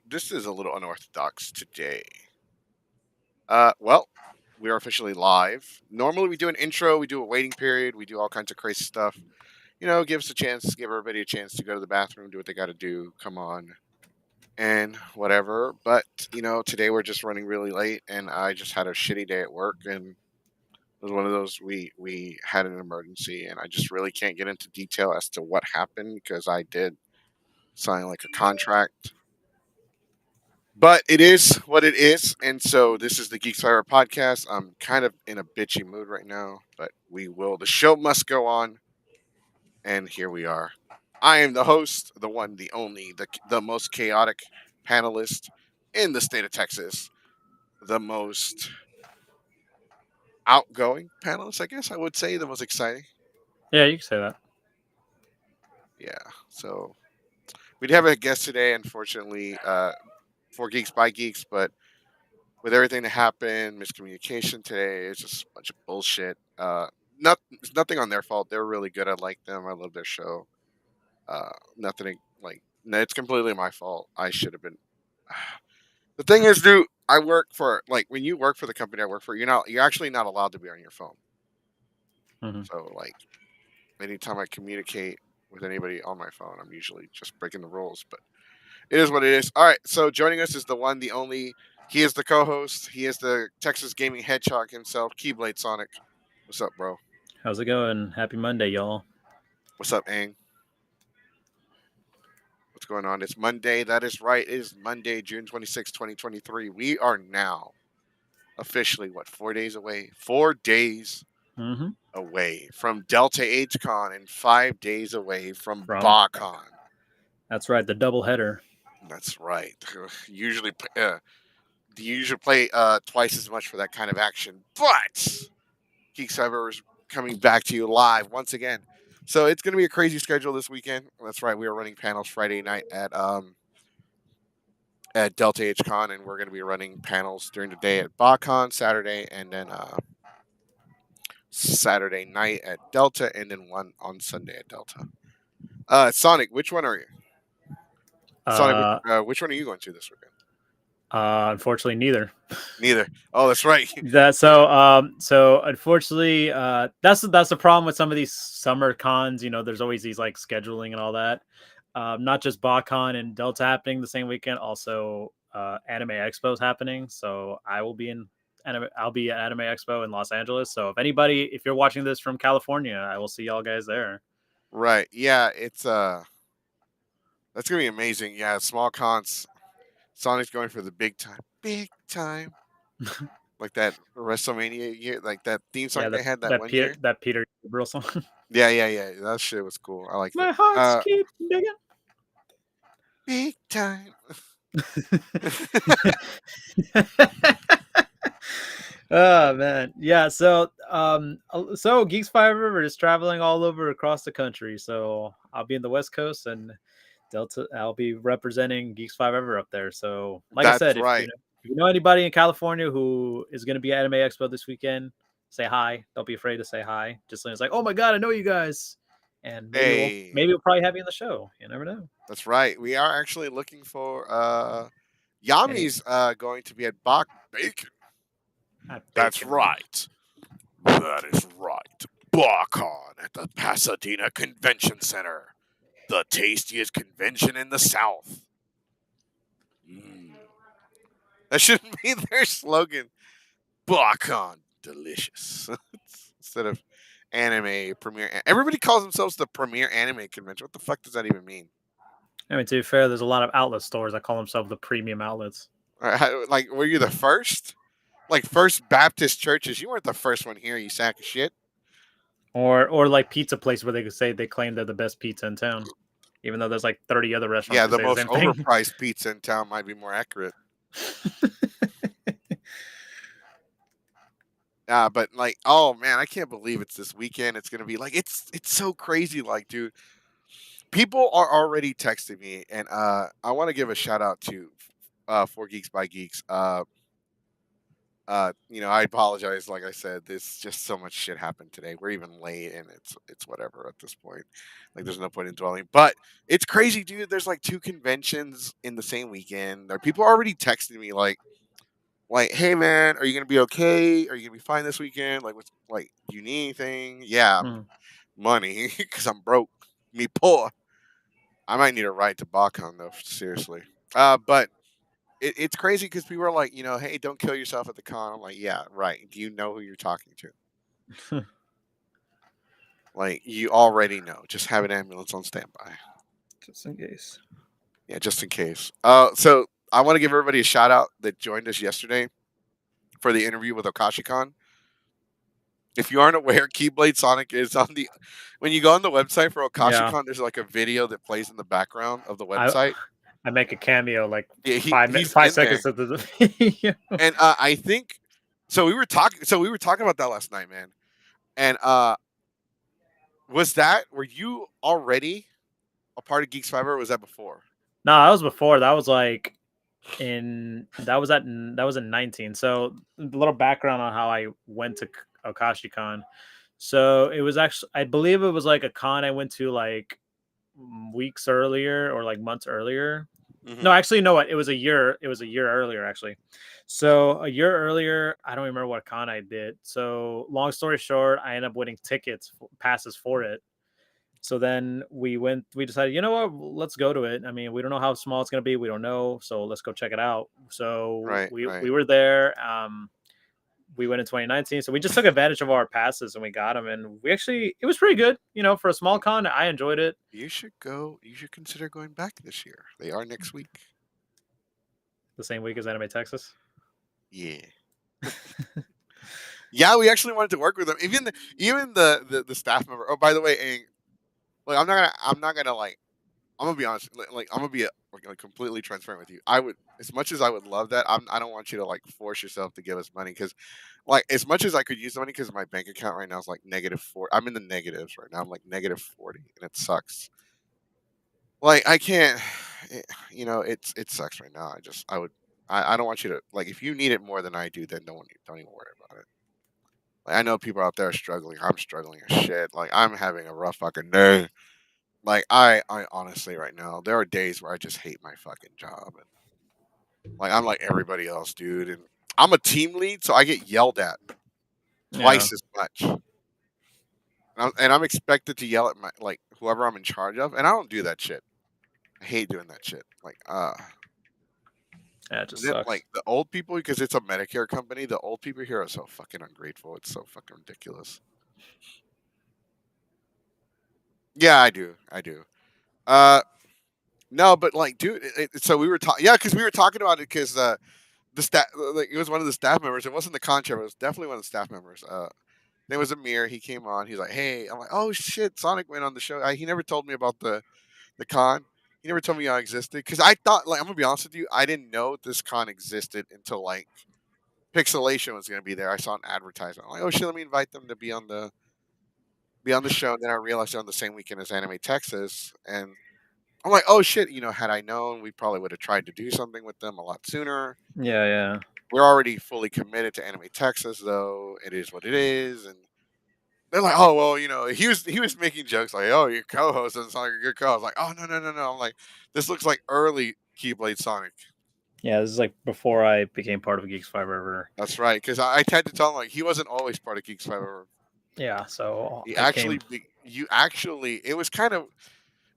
This is a little unorthodox today. Well, we are officially live. Normally, we do an intro, we do a waiting period, we do all kinds of crazy stuff. Give us a chance, give everybody a chance to go to the bathroom, do what they got to do, come on, and whatever. But today we're just running really late, and I just had a shitty day at work, and it was one of those we had an emergency, and I just really can't get into detail as to what happened because I did sign like a contract. But it is what it is, and so this is the Geeks Fire podcast. I'm kind of in a bitchy mood right now, but we will. The show must go on, and here we are. I am the host, the one, the only, the most chaotic panelist in the state of Texas, the most outgoing panelist, I guess I would say, the most exciting. Yeah, you can say that. Yeah. So we'd have a guest today, unfortunately, for Geeks by Geeks, but with everything that happened, miscommunication today, it's just a bunch of bullshit. It's nothing on their fault. They're really good. I like them. I love their show. Nothing like no, it's completely my fault. I should have been. The thing is, dude, I work for like when you work for the company I work for, you're actually not allowed to be on your phone. Hmm. So like anytime I communicate with anybody on my phone, I'm usually just breaking the rules. But it is what it is. All right. So joining us is the one, the only. He is the co-host. He is the Texas Gaming Hedgehog himself, Keyblade Sonic. What's up, bro? How's it going? Happy Monday, y'all. What's up, Ang? What's going on? It's Monday. That is right. It is Monday, June 26, 2023. We are now officially, 4 days away? 4 days Hmm. away from Delta HCon and 5 days away from From BACon. That's right, the double header. That's right. Usually, you usually play twice as much for that kind of action. But Geek Cyber is coming back to you live once again. So it's going to be a crazy schedule this weekend. That's right. We are running panels Friday night at Delta HCon, and we're going to be running panels during the day at BACon Saturday, and then Saturday night at Delta, and then one on Sunday at Delta. Sonic, which one are you? Sonic, Uh, which one are you going to this weekend? Unfortunately, neither. Neither. Oh, that's right. So unfortunately, that's the problem with some of these summer cons. There's always these like scheduling and all that. Not just BotCon and Delta happening the same weekend, also Anime Expo is happening. So I'll be at Anime Expo in Los Angeles. So if you're watching this from California, I will see y'all guys there. Right. Yeah, it's that's gonna be amazing. Yeah, small cons. Sonic's going for the big time. Big time. Like that WrestleMania year, like that theme Yeah, song they had that one year. that Peter Gabriel song. Yeah, yeah, yeah. That shit was cool. I liked it. My heart's keep digging. Big time. Oh man, yeah. So Geeks Five River is traveling all over across the country. So I'll be in the West Coast and Delta. I'll be representing Geeks Five River up there. So, like I That's said, right. if you know anybody in California who is going to be at Anime Expo this weekend, say hi. Don't be afraid to say hi. Just it's like, oh my god, I know you guys, and Hey, maybe we'll probably have you on the show. You never know. that's right. We are actually looking for Any Yami's going to be at Bach Bacon. That's bacon. right. That is right. BachCon at the Pasadena Convention Center, the tastiest convention in the South. Mm. That shouldn't be their slogan. BachCon, delicious. Instead of anime premiere. Everybody calls themselves the premier anime convention. What the fuck does that even mean? I mean, to be fair, there's a lot of outlet stores that call themselves the premium outlets. Like, were you the first? Like, First Baptist churches. You weren't the first one here, you sack of shit. Or like pizza place where they could say they claim they're the best pizza in town, even though there's like 30 other restaurants Yeah, who the say the most same thing. overpriced pizza in town might be more accurate. But like, oh man, I can't believe it's this weekend. It's gonna be like it's so crazy. Like, dude, people are already texting me, and I want to give a shout out to 4 Geeks by Geeks. I apologize. Like I said, there's just so much shit happened today. We're even late, and it's whatever at this point. Like, there's no point in dwelling. But it's crazy, dude. There's like two conventions in the same weekend. There are people already texting me like, hey man, are you gonna be okay? Are you gonna be fine this weekend? Like, what's like, do you need anything? Yeah, Mm. money because I'm broke. Me poor. I might need a ride to Bakon though. Seriously. But it's crazy because people are like, hey, don't kill yourself at the con. I'm like, yeah, right. Do you know who you're talking to? Like, you already know. Just have an ambulance on standby. Just in case. Yeah, just in case. So I want to give everybody a shout out that joined us yesterday for the interview with Okashikon. If you aren't aware, Keyblade Sonic is on the. When you go on the website for Yeah, Okashikon, there's like a video that plays in the background of the I website. I make a cameo like Yeah, he's 5 in there, seconds into the video. and I think so. We were talking. So we were talking about that last night, man. And were you already a part of Geeks Fiber? Or was that before? No, that was before. That was like that was in 19. So a little background on how I went to OkashiCon. So it was actually, I believe it was like a con I went to like weeks earlier or like months earlier. No, Hmm. actually, you know what? It was a year. It was a year earlier, actually. So a year earlier, I don't remember what con I did. So long story short, I ended up winning passes for it. So then we decided, you know what, let's go to it. I mean, we don't know how small it's going to be. We don't know. So let's go check it out. So Right, right. we were there. We went in 2019. So we just took advantage of our passes and we got them. And it was pretty good. For a small You, con, I enjoyed it. you should go. You should consider going back this year. They are next week. The same week as Anime Texas. Yeah. Yeah, we actually wanted to work with them. Even the staff member. Oh, by the way, Aang, like, I'm not gonna like. I'm gonna be honest. Like, I'm gonna be like completely transparent with you. I would, as much as I would love that, I don't want you to like force yourself to give us money because, like, as much as I could use the money because my bank account right now is like -4. I'm in the negatives right now. I'm like -40, and it sucks. Like, I can't. It sucks right now. I don't want you to like. If you need it more than I do, then don't even worry about it. Like, I know people out there are struggling. I'm struggling as shit. Like, I'm having a rough fucking day. Like, I honestly right now, there are days where I just hate my fucking job, and like, I'm like everybody else, dude. And I'm a team lead, so I get yelled at Yeah. twice as much, and I'm expected to yell at my like whoever I'm in charge of, and I don't do that shit. I hate doing that shit. Like, Yeah, it and just then sucks. like the old people, because it's a Medicare company, the old people here are so fucking ungrateful. It's so fucking ridiculous. Yeah, I do. I do. Uh, no, but like, dude, so we were talking, yeah, because we were talking about it because the staff, like, it was one of the staff members. It wasn't the contract. It was definitely one of the staff members. Name was Amir. He came on. He's like, "Hey," I'm like, "Oh shit, Sonic went on the show." He never told me about the con. He never told me I existed because I thought, like, I'm gonna be honest with you, I didn't know this con existed until like Pixelation was gonna be there. I saw an advertisement. I'm like, "Oh shit, let me invite them to be on the show." And then I realized they're on the same weekend as Anime Texas, and I'm like, "Oh shit, had I known, we probably would have tried to do something with them a lot sooner." Yeah, yeah. We're already fully committed to Anime Texas, though. It is what it is, and they're like, "Oh well, he was making jokes like, oh, your co-host doesn't sound like a good co-host." Like, "Oh, no, no, no, no." I'm like, "This looks like early Keyblade Sonic." Yeah, this is like before I became part of Geeks Fiber. That's right, because I tried to tell him like he wasn't always part of Geeks Five. Yeah, so He I came. actually, you actually, it was kind of,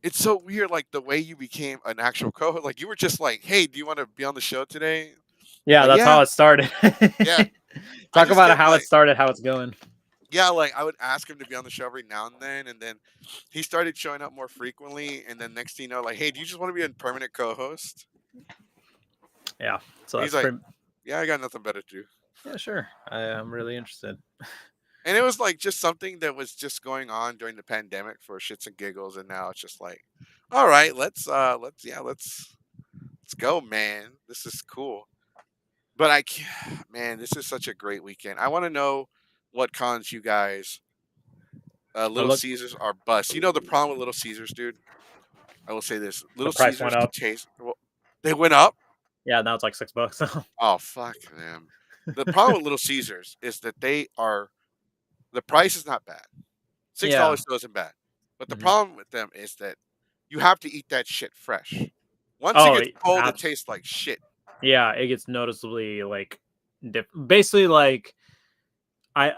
it's so weird, like the way you became an actual co-host. Like, you were just like, "Hey, do you want to be on the show today?" Yeah, Like, that's yeah, how it started. yeah. I Talk just about kept how it like, started, how it's going. yeah, like I would ask him to be on the show every now and then he started showing up more frequently, and then next thing you know, like, "Hey, do you just want to be a permanent co-host?" Yeah, so He's that's like, pretty. "Yeah, I got nothing better to do." Yeah, sure. I'm really interested. And it was like just something that was just going on during the pandemic for shits and giggles, and now it's just like, all right, let's go, man. This is cool. But I can't, man, this is such a great weekend. I want to know what cons you guys, But Little look, Caesars are bust. You know the problem with Little Caesars, dude. I will say this: the Little price Caesars went up. taste. Well, they went up. Yeah, now it's like $6. Oh fuck them. The problem with Little Caesars is that the price is not bad. Yeah. $6 still isn't bad. But the Hmm. problem with them is that you have to eat that shit fresh. Once it Oh, gets cold, it tastes like shit. yeah. It gets noticeably like basically like I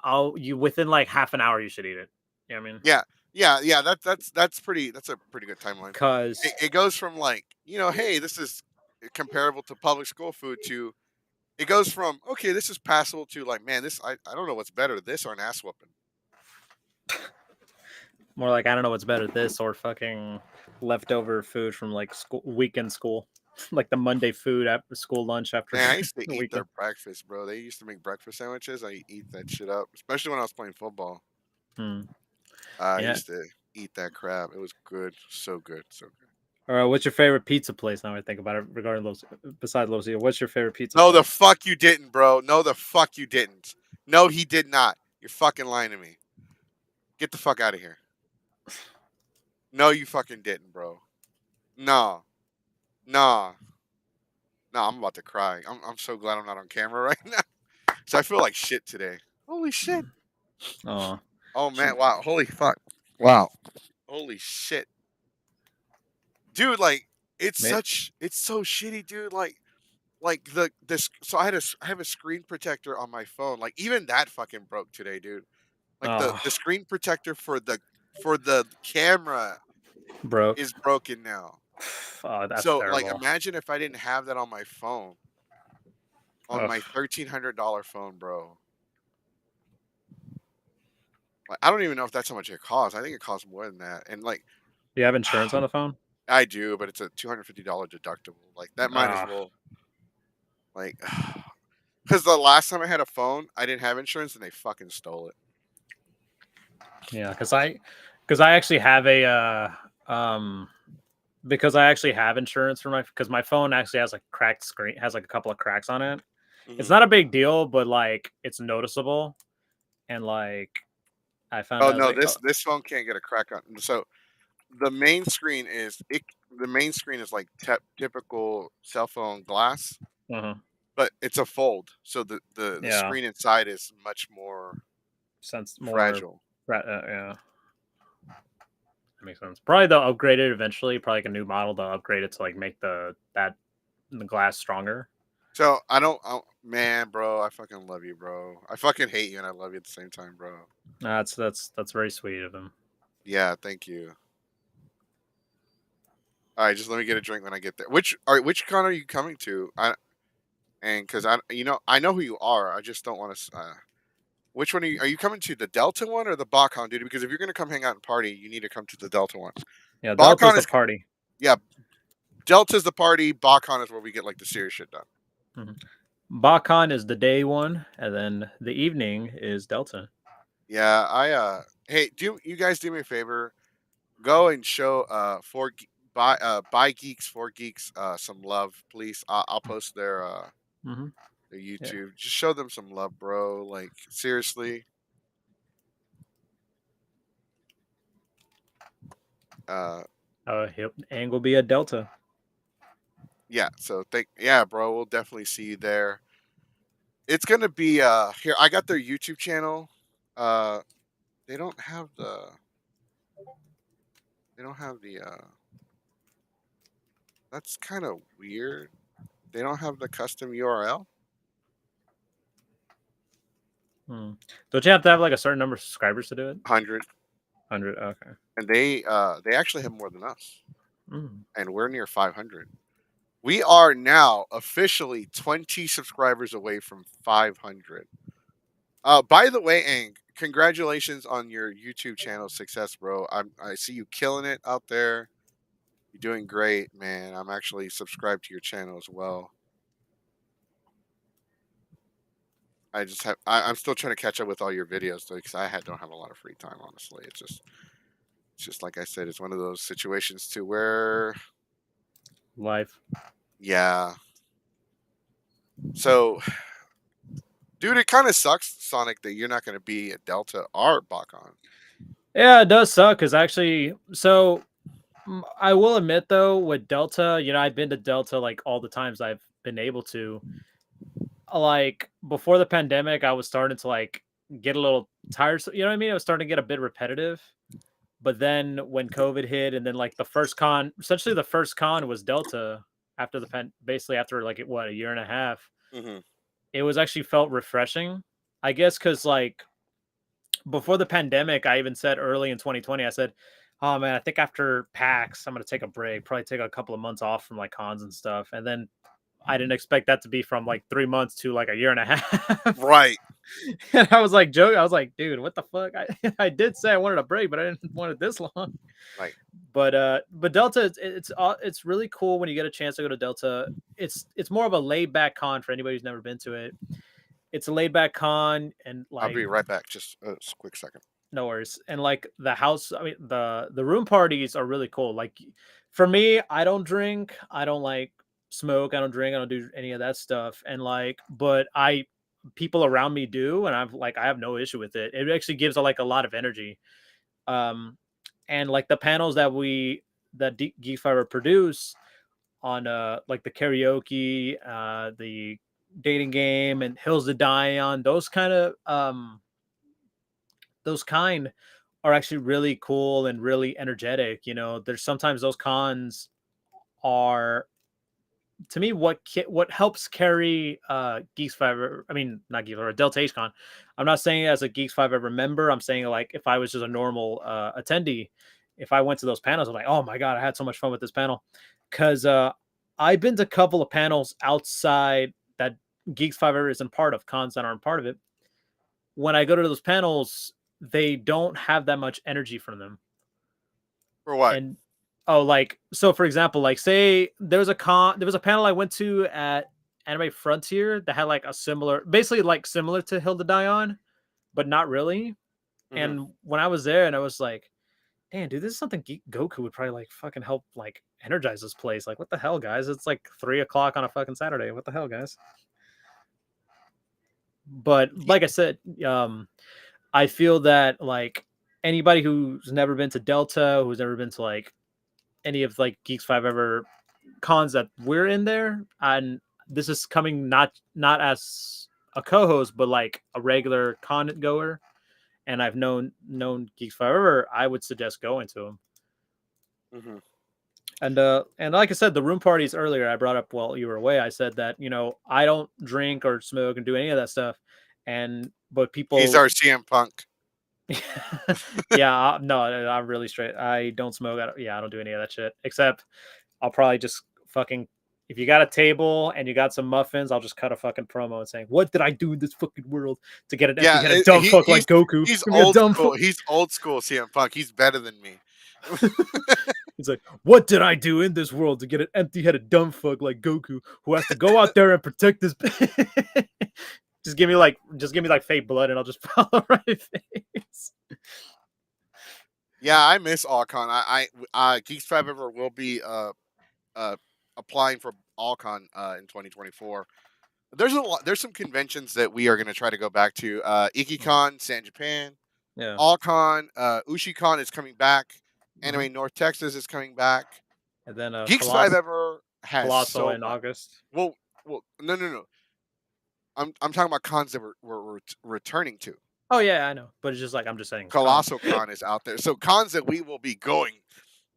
I'll you within like half an hour you should eat it. You know what I mean? Yeah, yeah. That's a pretty good timeline. Cause It goes from like hey, this is comparable to public school food to it goes from okay, this is passable to like man, this I don't know what's better, this or an ass whooping. more like I don't know what's better, this or fucking leftover food from like school weekend school, like the Monday food after school lunch after Man, I used to the eat their weekend. breakfast, bro. They used to make breakfast sandwiches. I eat that shit up, especially when I was playing football. Hmm. I Yeah. used to eat that crap. It was good, so good, so good. All right. What's your favorite pizza place? Now I think about it. Regarding those, besides Los Angeles, what's your favorite pizza No, the place? fuck you didn't, bro. No, the fuck you didn't. No, he did not. You're fucking lying to me. Get the fuck out of here. No, you fucking didn't, bro. No, no, no. I'm about to cry. I'm so glad I'm not on camera right now. So I feel like shit today. Holy shit. Oh, Oh man. Wow. Holy fuck. Wow. Holy shit, dude. Like it's so shitty, dude. Like the this. So I have a screen protector on my phone. Like even that fucking broke today, dude. Like oh, the screen protector for the camera broke. is broken now. Oh, that's So like terrible. imagine if I didn't have that on my phone, on Ugh. my $1,300 phone, bro. Like I don't even know if that's how much it costs. I think it costs more than that. And like Do you have insurance on the phone? I do, but it's a $250 deductible. Like that might as Ah, well like because the last time I had a phone, I didn't have insurance and they fucking stole it. yeah. Because I actually have a because I actually have insurance for my because my phone actually has like cracked screen has like a couple of cracks on it. It's Hmm. not a big deal, but like it's noticeable. And like I found Oh out I was no, like, this phone can't get a crack on. So the main screen is it. The main screen is like typical cell phone glass, uh but it's a fold, so the yeah, screen inside is much more sense more, fragile. yeah, that makes sense. Probably they'll upgrade it eventually. Probably like a new model. They'll upgrade it to like make the glass stronger. So I don't, man, bro. I fucking love you, bro. I fucking hate you, and I love you at the same time, bro. That's very sweet of them. Yeah, thank you. All right, just let me get a drink when I get there. Which con are you coming to? And because I know who you are. I just don't want to. Which one are you coming to? The Delta one or the BotCon, dude? Because if you're gonna come hang out and party, you need to come to the Delta one. Yeah, Delta's BotCon the is party. yeah, Delta's the party. BotCon is where we get like the serious shit done. Mhm. Bakon is the day one, and then the evening is Delta. Yeah, hey, do you guys do me a favor? Go and show buy geeks for geeks some love, please. I'll post Hmm. their Yeah. YouTube. Just show them some love, bro. Like seriously. Uh, Yep. And will be a Delta. yeah. So bro. We'll definitely see you there. It's gonna be here. I got their YouTube channel. Uh, they don't have the. That's kind of weird. They don't have the custom URL. Hmm. Don't you have to have like a certain number of subscribers to do it? 100, 100. Okay. and they actually have more than us, Mm. and we're near 500. We are now officially 20 subscribers away from 500. By the way, Ang, congratulations on your YouTube channel success, bro. I see you killing it out there. You're doing great, man. I'm actually subscribed to your channel as well. I'm still trying to catch up with all your videos though, because don't have a lot of free time. Honestly, it's just like I said, it's one of those situations too where Life. yeah. So, dude, it kind of sucks, Sonic, that you're not going to be at Delta or Bakon. Yeah, it does suck because actually, so I will admit though, with Delta, I've been to Delta like all the times I've been able to. like before the pandemic, I was starting to like get a little tired. You know what I mean? I was starting to get a bit repetitive. But then when COVID hit, and then like the first con, essentially the first con was Delta after the basically after like what, a year and a half. Hmm. It was actually felt refreshing, I guess, because like before the pandemic, I even said early in 2020, I said, "Oh man, I think after PAX, I'm gonna take a break, probably take a couple of months off from like cons and stuff." And then I didn't expect that to be from like 3 months to like a year and a half. Right. And I was like joking. I was like, dude, what the fuck? I, I did say I wanted a break, but I didn't want it this long. Right. But Delta, it's really cool when you get a chance to go to Delta. It's more of a laid back con for anybody who's never been to it. It's a laid back con, and I'll like be right back. Just a quick second. no worries. And like the house, I mean the room parties are really cool. Like for me, I don't drink, I don't like smoke, I don't drink, I don't do any of that stuff. And like, but I people around me do, and I've like I have no issue with it. It actually gives like a lot of energy. Um, and like the panels that Geek Fiber produce on like the karaoke, the dating game, and Hills to Die on, those kind are actually really cool and really energetic. You know, there's sometimes those cons are, to me, what helps carry Geeks Five. I mean, not Geeks Five, Delta H Con. I'm not saying it as a Geeks Five ever member. I'm saying like if I was just a normal attendee, if I went to those panels, I'm like, oh my god, I had so much fun with this panel, because I've been to a couple of panels outside that Geeks Five ever isn't part of, cons that aren't part of it. When I go to those panels, they don't have that much energy from them. For what? And oh, like so for example, like say there was a panel I went to at Anime Frontier that had like a similar, basically like similar to Hilda Dion, but not really. Hmm. And when I was there, and I was like, damn, dude, this is something Goku would probably like fucking help like energize this place. Like, what the hell, guys? It's like 3 o'clock on a fucking Saturday. What the hell, guys? But like I said, I feel that like anybody who's never been to Delta, who's never been to like any of like Geeks Five ever cons that we're in there, and this is coming not as a co-host, but like a regular con goer, and I've known Geeks Five ever, I would suggest going to them. Hmm. And like I said, the room parties earlier I brought up while you were away. I said that I don't drink or smoke and do any of that stuff, and but He's people our CM Punk. yeah, no, I'm really straight. I don't smoke. I don't do any of that shit. Except I'll probably just fucking, if you got a table and you got some muffins, I'll just cut a fucking promo and saying, "What did I do in this fucking world to get an Yeah, empty-headed dumb fuck he's like Goku? he's Give me a old dumb school. fuck." He's old school CM Punk. He's better than me. He's like, "What did I do in this world to get an empty-headed dumb fuck like Goku who has to go out there and protect this?" Just give me like fake blood, and I'll just follow right face. Yeah, I miss Allcon. Geeks Five Ever will be uh applying for Allcon in 2024. There's a lot. There's some conventions that we are going to try to go back to. Mhm. IkiCon, San Japan, Yeah, Allcon, UshiCon is coming back. hmm Anime North Texas is coming back. and then Geeks Five Ever has Colossal so in much. August. Well, no, no, no. I'm talking about cons that we're returning to. Oh yeah, I know, but it's just like I'm just saying, cons. Colossal Con is out there, so cons that we will be going.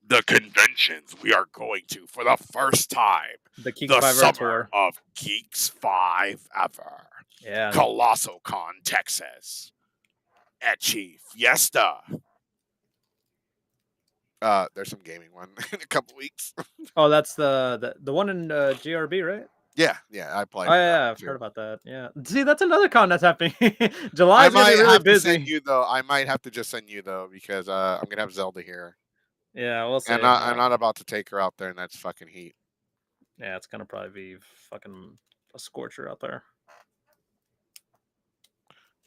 The conventions we are going to for the first time. The Geeks The Five Ever summer tour. of Geeks Five Ever. Yeah. Colossal Con, Texas. Etchy Fiesta. There's some gaming one in a couple weeks. Oh, that's the one in GRB, right? Yeah, yeah, I Oh applied for that yeah, one I've heard too. about that. Yeah. See, that's another con that's happening. July I is gonna be might really have to send busy. you though. I might have to just send you though because I'm gonna have Zelda here, Yeah, we'll and see. I'm not about to take her out there, and that's fucking heat. Yeah, it's gonna probably be fucking a scorcher out there.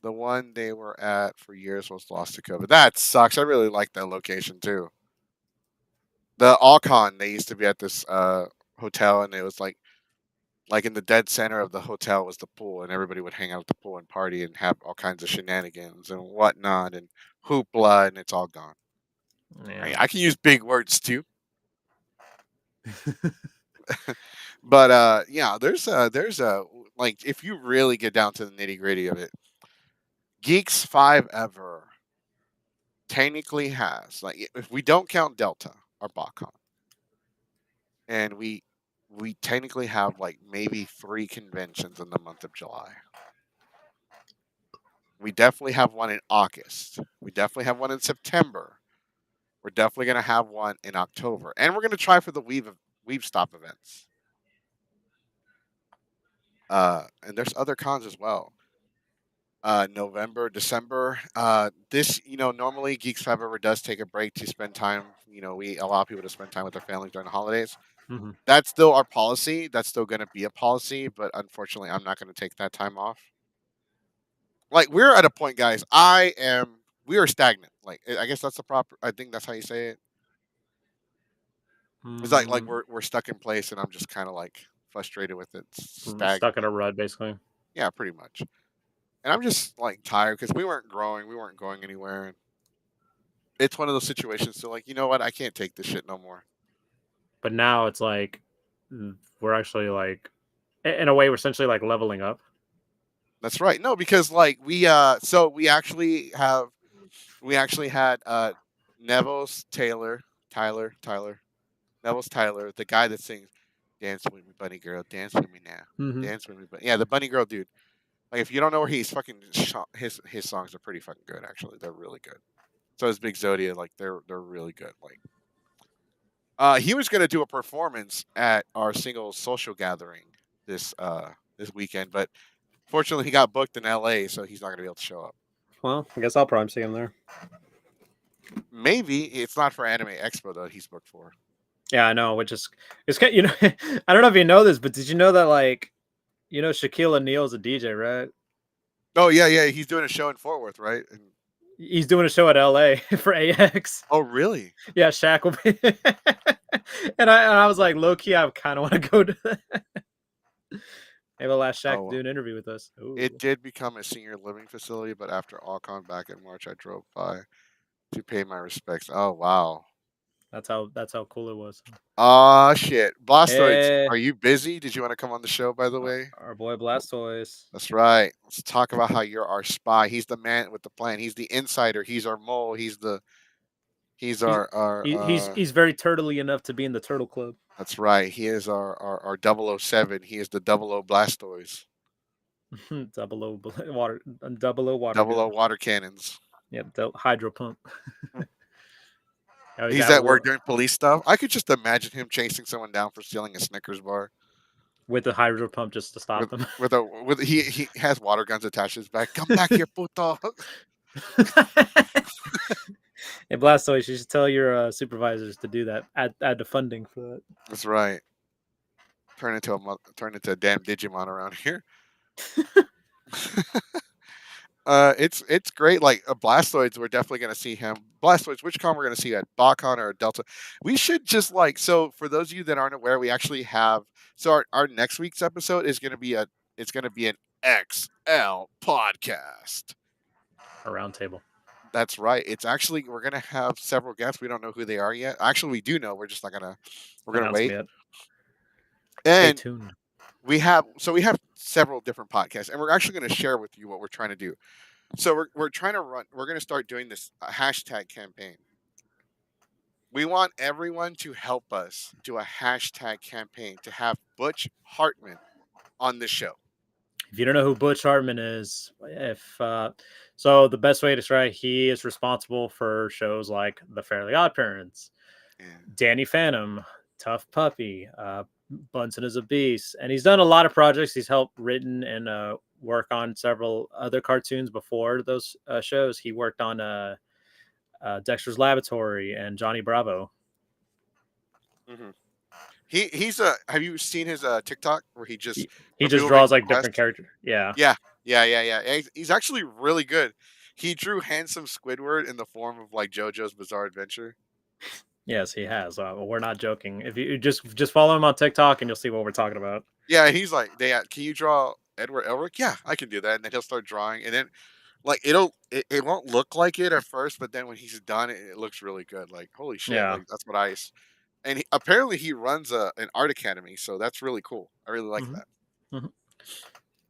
The one they were at for years was lost to COVID. That sucks. I really like that location too. The Alcon, they used to be at this hotel, and it was like in the dead center of the hotel was the pool, and everybody would hang out at the pool and party and have all kinds of shenanigans and whatnot and hoopla, and it's all gone. Yeah. I can use big words too, but yeah, there's like if you really get down to the nitty gritty of it, Geeks Five Ever technically has, like, if we don't count Delta or BotCon, and we technically have like maybe 3 conventions in the month of July. We definitely have one in August. We definitely have one in September. We're definitely gonna have one in October, and we're gonna try for the Weave Stop events. And there's other cons as well. November, December. This, normally Geeks Five Ever does take a break to spend time. We allow people to spend time with their families during the holidays. Hmm. That's still our policy. That's still going to be a policy, but unfortunately, I'm not going to take that time off. Like, we're at a point, guys. We are stagnant. Like, I guess that's the proper. I think that's how you say it. It's like Mm, we're stuck in place, and I'm just kind of like frustrated with it. It's stuck in a stagnant. rut, basically. Yeah, pretty much. And I'm just like tired because we weren't growing. We weren't going anywhere. And it's one of those situations. So, like, you know what? I can't take this shit no more. But now it's like we're actually like, in a way, we're essentially like leveling up. That's right. No, because like so we actually had Neville's Tyler Neville's Tyler, the guy that sings "Dance with Me, Bunny Girl, Dance with Me Now, Hmm. Dance with Me." But yeah, the Bunny Girl dude. Like, if you don't know where he's fucking his songs are pretty fucking good. Actually, they're really good. So is Big Zodia. Like, they're really good. Like, he was gonna do a performance at our single social gathering this weekend, but fortunately he got booked in L.A., so he's not gonna be able to show up. Well, I guess I'll probably see him there. Maybe it's not for Anime Expo that he's booked for. Yeah, I know. Which is it's kind. I don't know if you know this, but did you know that like Shaquille O'Neal's a DJ, right? Oh yeah, yeah, he's doing a show in Fort Worth, right? And, He's doing a show at LA for AX. oh really? Yeah, Shaq will be. And I was like, low key, I kind of want to go to that. Maybe I'll ask Shaq to do Oh, an interview with us. it Ooh, did become a senior living facility, but after Alcon back in March, I drove by to pay my respects. Oh wow. that's how cool it was. Ah shit, Blastoids, Hey, are you busy? Did you want to come on the show? By the our, way, our boy Blastoise. that's right. Let's talk about how you're our spy. He's the man with the plan. He's the insider. He's our mole. He's He's our he's very turtly enough to be in the Turtle Club. that's right. He is our 007. He is the double O Blastoise. Double O water, double O water Double O gun. water cannons. Yep, the hydro pump. Oh, he's He's at at work war doing police stuff. I could just imagine him chasing someone down for stealing a Snickers bar with the hydro pump just to stop with them. with he has water guns attached to his back. Come back here, puto. Hey, Blastoise, you should tell your supervisors to do that. Add the funding for that. That's right. Turn into a damn Digimon around here. It's great. Like, Blastoids, we're definitely gonna see him. Blastoids, which con we're gonna see at BotCon or Delta? We should just like, so for those of you that aren't aware, we actually have, so our next week's episode is gonna be an XL podcast. A round table. That's right. It's actually, we're gonna have several guests. We don't know who they are yet. Actually, we do know. We're just not gonna. We're gonna Announce them wait. yet. Stay And tuned. we have several different podcasts, and we're actually gonna share with you what we're trying to do. So we're trying to run. We're gonna start doing this hashtag campaign. We want everyone to help us do a hashtag campaign to have Butch Hartman on the show. If you don't know who Butch Hartman is, if so, the best way to describe he is responsible for shows like The Fairly Odd Parents, And Danny Phantom, Tough Puppy, Bunsen is a Beast, and he's done a lot of projects. He's helped written and work on several other cartoons before those shows. He worked on Dexter's Laboratory and Johnny Bravo. mhm. He's a. Have you seen his TikTok where he just, He where just people make draws like different requests? characters. Yeah. Yeah, yeah. He's actually really good. He drew handsome Squidward in the form of like JoJo's Bizarre Adventure. Yes, he has. We're not joking. If you just follow him on TikTok and you'll see what we're talking about. Yeah, he's like, can you draw Edward Elric? Yeah, I can do that. And then he'll start drawing, and then like it won't look like it at first, but then when he's done it, it looks really good. Like, holy shit, Yeah. like that's what and apparently he runs an art academy, so that's really cool. I really like Hmm. that. Hmm.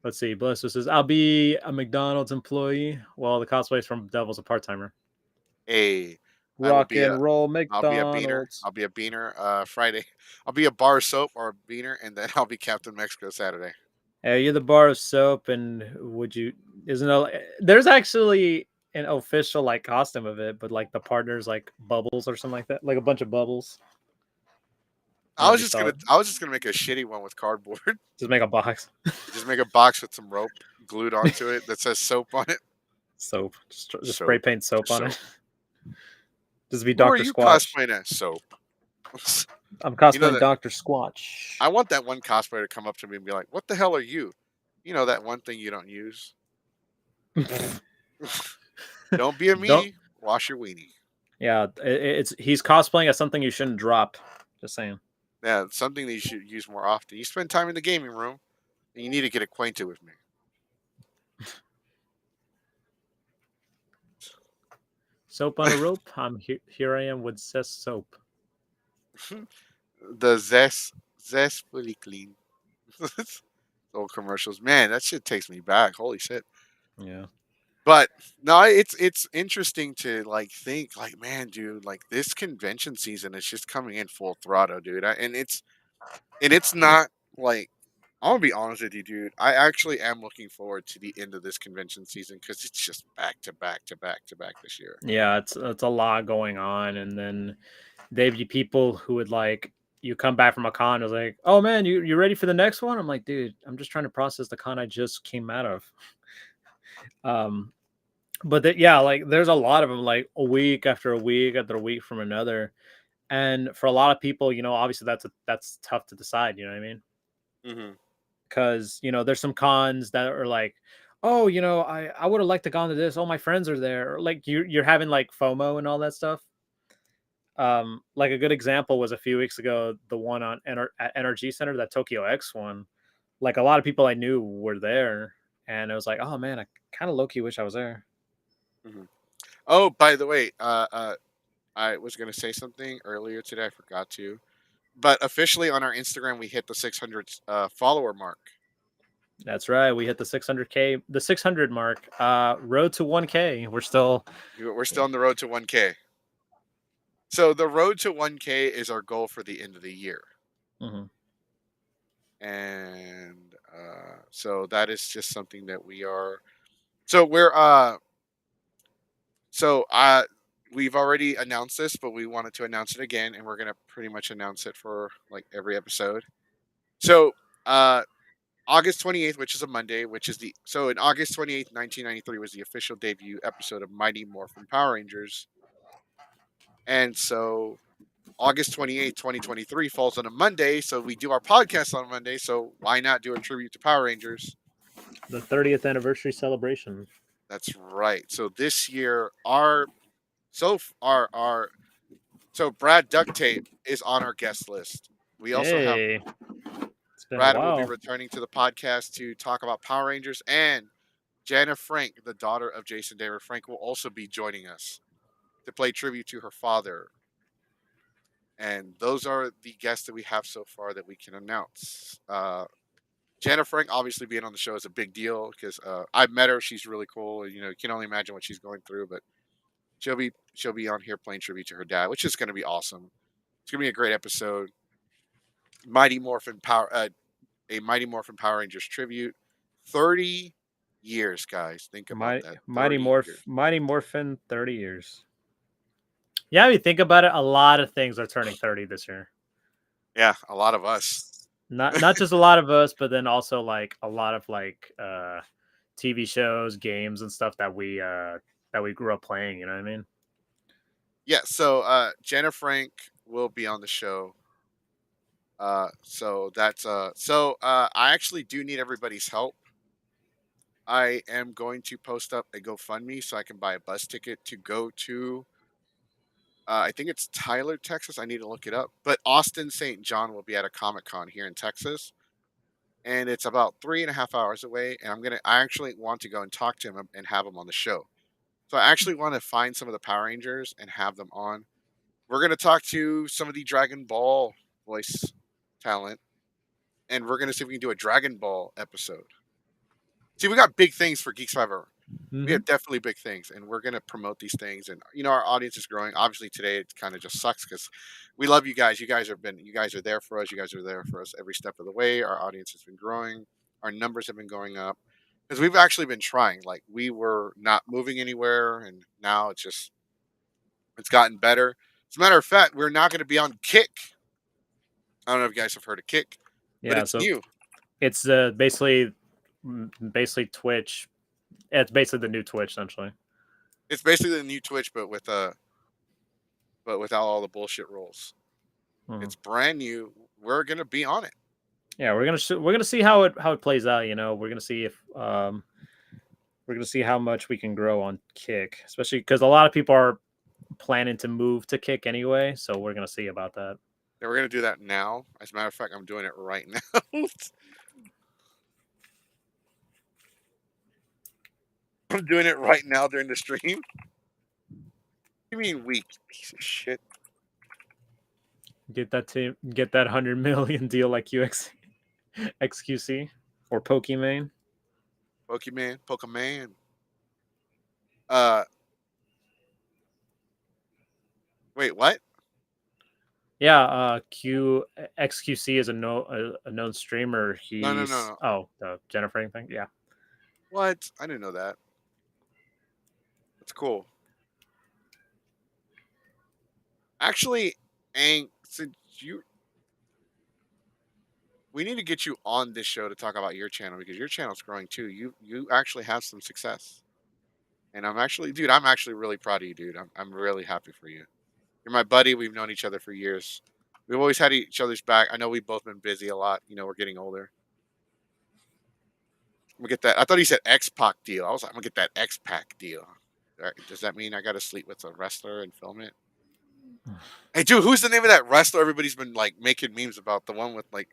Let's see. Blister says, "I'll be a McDonald's employee while the cosplays from Devil's a part timer." A I will Rock be a and roll I'll be a beaner. McDonald's. I'll be a beaner Friday. I'll be a bar of soap or a beaner, and then I'll be Captain Mexico Saturday. Hey, you're the bar of soap, and would you? Isn't there's actually an official like costume of it, but like the partners like bubbles or something like that, like a bunch of bubbles. I don't know if you saw it. I was just gonna make a shitty one with cardboard. Just make a box. Just make a box with some rope glued onto it that says soap on it. Soap. Just spray Soap paint for soap on soap. it. Just be Who are Doctor you Squatch. cosplaying as? Soap. I'm You know cosplaying that Doctor Squatch. I want that one cosplayer to come up to me and be like, "What the hell are you?" You know that one thing you don't use. Don't be a Don't. meanie. Wash your weenie. Yeah, it's he's cosplaying as something you shouldn't drop. Just saying. Yeah, it's something that you should use more often. You spend time in the gaming room, and you need to get acquainted with me. Soap on a rope. I'm here. I am with Cess soap. The zest fully clean. Old commercials, man, that shit takes me back. Holy shit! Yeah. But no, it's interesting to like think like, man, dude, like this convention season is just coming in full throttle, dude. And it's not like I'm gonna be honest with you, dude. I actually am looking forward to the end of this convention season because it's just back to back to back to back this year. Yeah, it's a lot going on, and then they'd be people who would like you come back from a con. It was like, oh man, you ready for the next one? I'm like, dude, I'm just trying to process the con I just came out of. Um, but yeah, like there's a lot of them, like a week after a week after a week from another, and for a lot of people, obviously that's tough to decide. You know what I mean? Hmm. Because there's some cons that are like, oh, I would have liked to gone to this. All my friends are there. Or like you're having like FOMO and all that stuff. Like a good example was a few weeks ago, the one on at NRG Center, that Tokyo X one. Like a lot of people I knew were there, and it was like, oh man, I kind of low key wish I was there. Hmm. Oh, by the way, I was gonna say something earlier today. I forgot to. But officially on our Instagram, we hit the 600 follower mark. That's right. We hit the 600K, the 600 mark. Road to 1K. We're still. We're still on the road to 1K. So the road to 1K is our goal for the end of the year. Mhm. And so that is just something that we are. So we're so we've already announced this, but we wanted to announce it again, and we're gonna pretty much announce it for like every episode. So uh August 28th, which is a Monday, which is the so in August 28th, 1993 was the official debut episode of Mighty Morphin Power Rangers. And so August 28th, 2023 falls on a Monday, so we do our podcast on Monday, so why not do a tribute to Power Rangers? The 30th anniversary celebration. That's right. So this year our so Brad Duct Tape is on our guest list. We also have Hey, it's been a Brad will be while. returning to the podcast to talk about Power Rangers, and Jana Frank, the daughter of Jason David Frank, will also be joining us to play tribute to her father. And those are the guests that we have so far that we can announce. Jana Frank obviously being on the show is a big deal because I've met her. She's really cool. And, you can only imagine what she's going through, but she'll be on here playing tribute to her dad, which is going to be awesome. It's going to be a great episode. Mighty Morphin Power, a Mighty Morphin Power Rangers tribute. 30 years, guys. Think about that. 30 years. Mighty Morphin 30 years. Yeah, if you think about it, a lot of things are turning 30 this year. Yeah, a lot of us. Not just a lot of us, but then also like a lot of like TV shows, games and stuff that we grew up playing, you know what I mean? Yeah, so Jenna Frank will be on the show. So that's I actually do need everybody's help. I am going to post up a GoFundMe so I can buy a bus ticket to go to I think it's Tyler, Texas. I need to look it up. But Austin St. John will be at a Comic Con here in Texas. And it's about 3.5 hours away. And I actually want to go and talk to him and have him on the show. So I actually want to find some of the Power Rangers and have them on. We're going to talk to some of the Dragon Ball voice talent. And we're going to see if we can do a Dragon Ball episode. See, we got big things for Geeks 5 Hour. We Hmm. have definitely big things, and we're gonna promote these things. And our audience is growing. Obviously, today it kind of just sucks because we love you guys. You guys are there for us. You guys are there for us every step of the way. Our audience has been growing. Our numbers have been going up because we've actually been trying. Like we were not moving anywhere, and now it's gotten better. As a matter of fact, we're now going to be on Kick. I don't know if you guys have heard of Kick, but Yeah, it's so new. it's basically Twitch. It's basically the new Twitch, essentially. It's basically the new Twitch, but without all the bullshit rules. Mhm. It's brand new. We're gonna be on it. Yeah, we're gonna see how it plays out. We're gonna see if we're gonna see how much we can grow on Kick, especially because a lot of people are planning to move to Kick anyway. So we're gonna see about that. And we're gonna do that now. As a matter of fact, I'm doing it right now. I'm doing it right now during the stream. You mean weak piece of shit? Get that 100 million deal like XQC or Pokimane. Pokemon. Uh, wait, what? Yeah, Q XQC is a known streamer. No, no, no, He's no. the Jennifer thing. Yeah, What? I didn't know that. That's cool. Actually, Ang, since we need to get you on this show to talk about your channel because your channel's growing too. You actually have some success, and I'm actually really proud of you, dude. I'm really happy for you. You're my buddy. We've known each other for years. We've always had each other's back. I know we've both been busy a lot. We're getting older. I'm gonna get that. I thought he said X Pac deal. I was like, I'm gonna get that X Pac deal. Does that mean I got to sleep with a wrestler and film it? Hey, dude, who's the name of that wrestler? Everybody's been like making memes about the one with like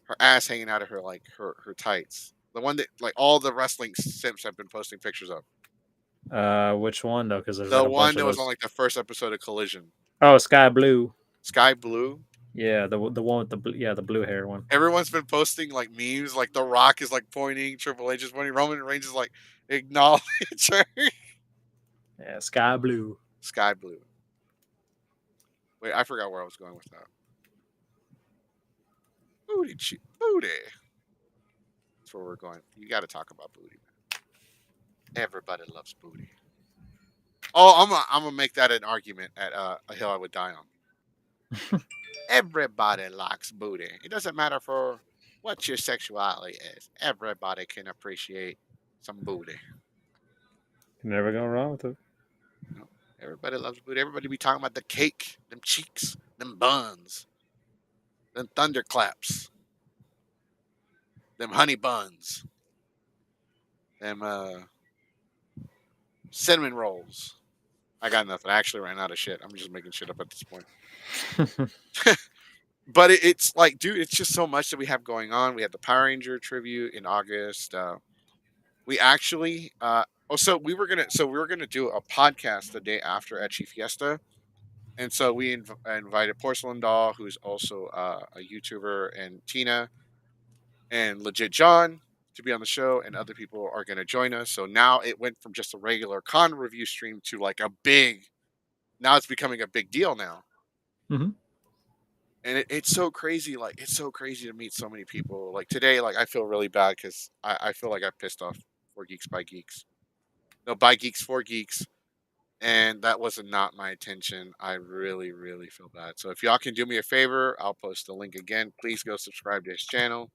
her ass hanging out of her like her tights. The one that like all the wrestling simps have been posting pictures of. which one though? Because there's like The a one bunch of that was on those. like the first episode of Collision. Oh, Sky Blue. Sky Blue. Yeah, the one with the blue hair one. Everyone's been posting like memes. Like The Rock is like pointing, Triple H is pointing, Roman Reigns is like acknowledge her. Yeah, Sky Blue. Sky Blue. Wait, I forgot where I was going with that. Booty cheek, booty. That's where we're going. You got to talk about booty, man. Everybody loves booty. Oh, I'm gonna make that an argument at a hill I would die on. Everybody likes booty. It doesn't matter for what your sexuality is. Everybody can appreciate some booty. Can never go wrong with it. You know? Everybody loves booty. Everybody be talking about the cake, them cheeks, them buns, them thunderclaps, them honey buns, them cinnamon rolls. I got nothing. I actually ran out of shit. I'm just making shit up at this point. But it's like, dude, it's just so much that we have going on. We had the Power Ranger tribute in August. We actually, so we were gonna do a podcast the day after Etchy Fiesta, and so we invited Porcelain Doll, who's also a YouTuber, and Tina and Legit John to be on the show, and other people are gonna join us. So now it went from just a regular con review stream to like a big. Now it's becoming a big deal now. Hmm. And it's so crazy, like it's so crazy to meet so many people. Like today, like I feel really bad because I feel like I pissed off for Geeks by Geeks. No, by Geeks for Geeks, and that was not my intention. I really, really feel bad. So if y'all can do me a favor, I'll post the link again. Please go subscribe to his channel.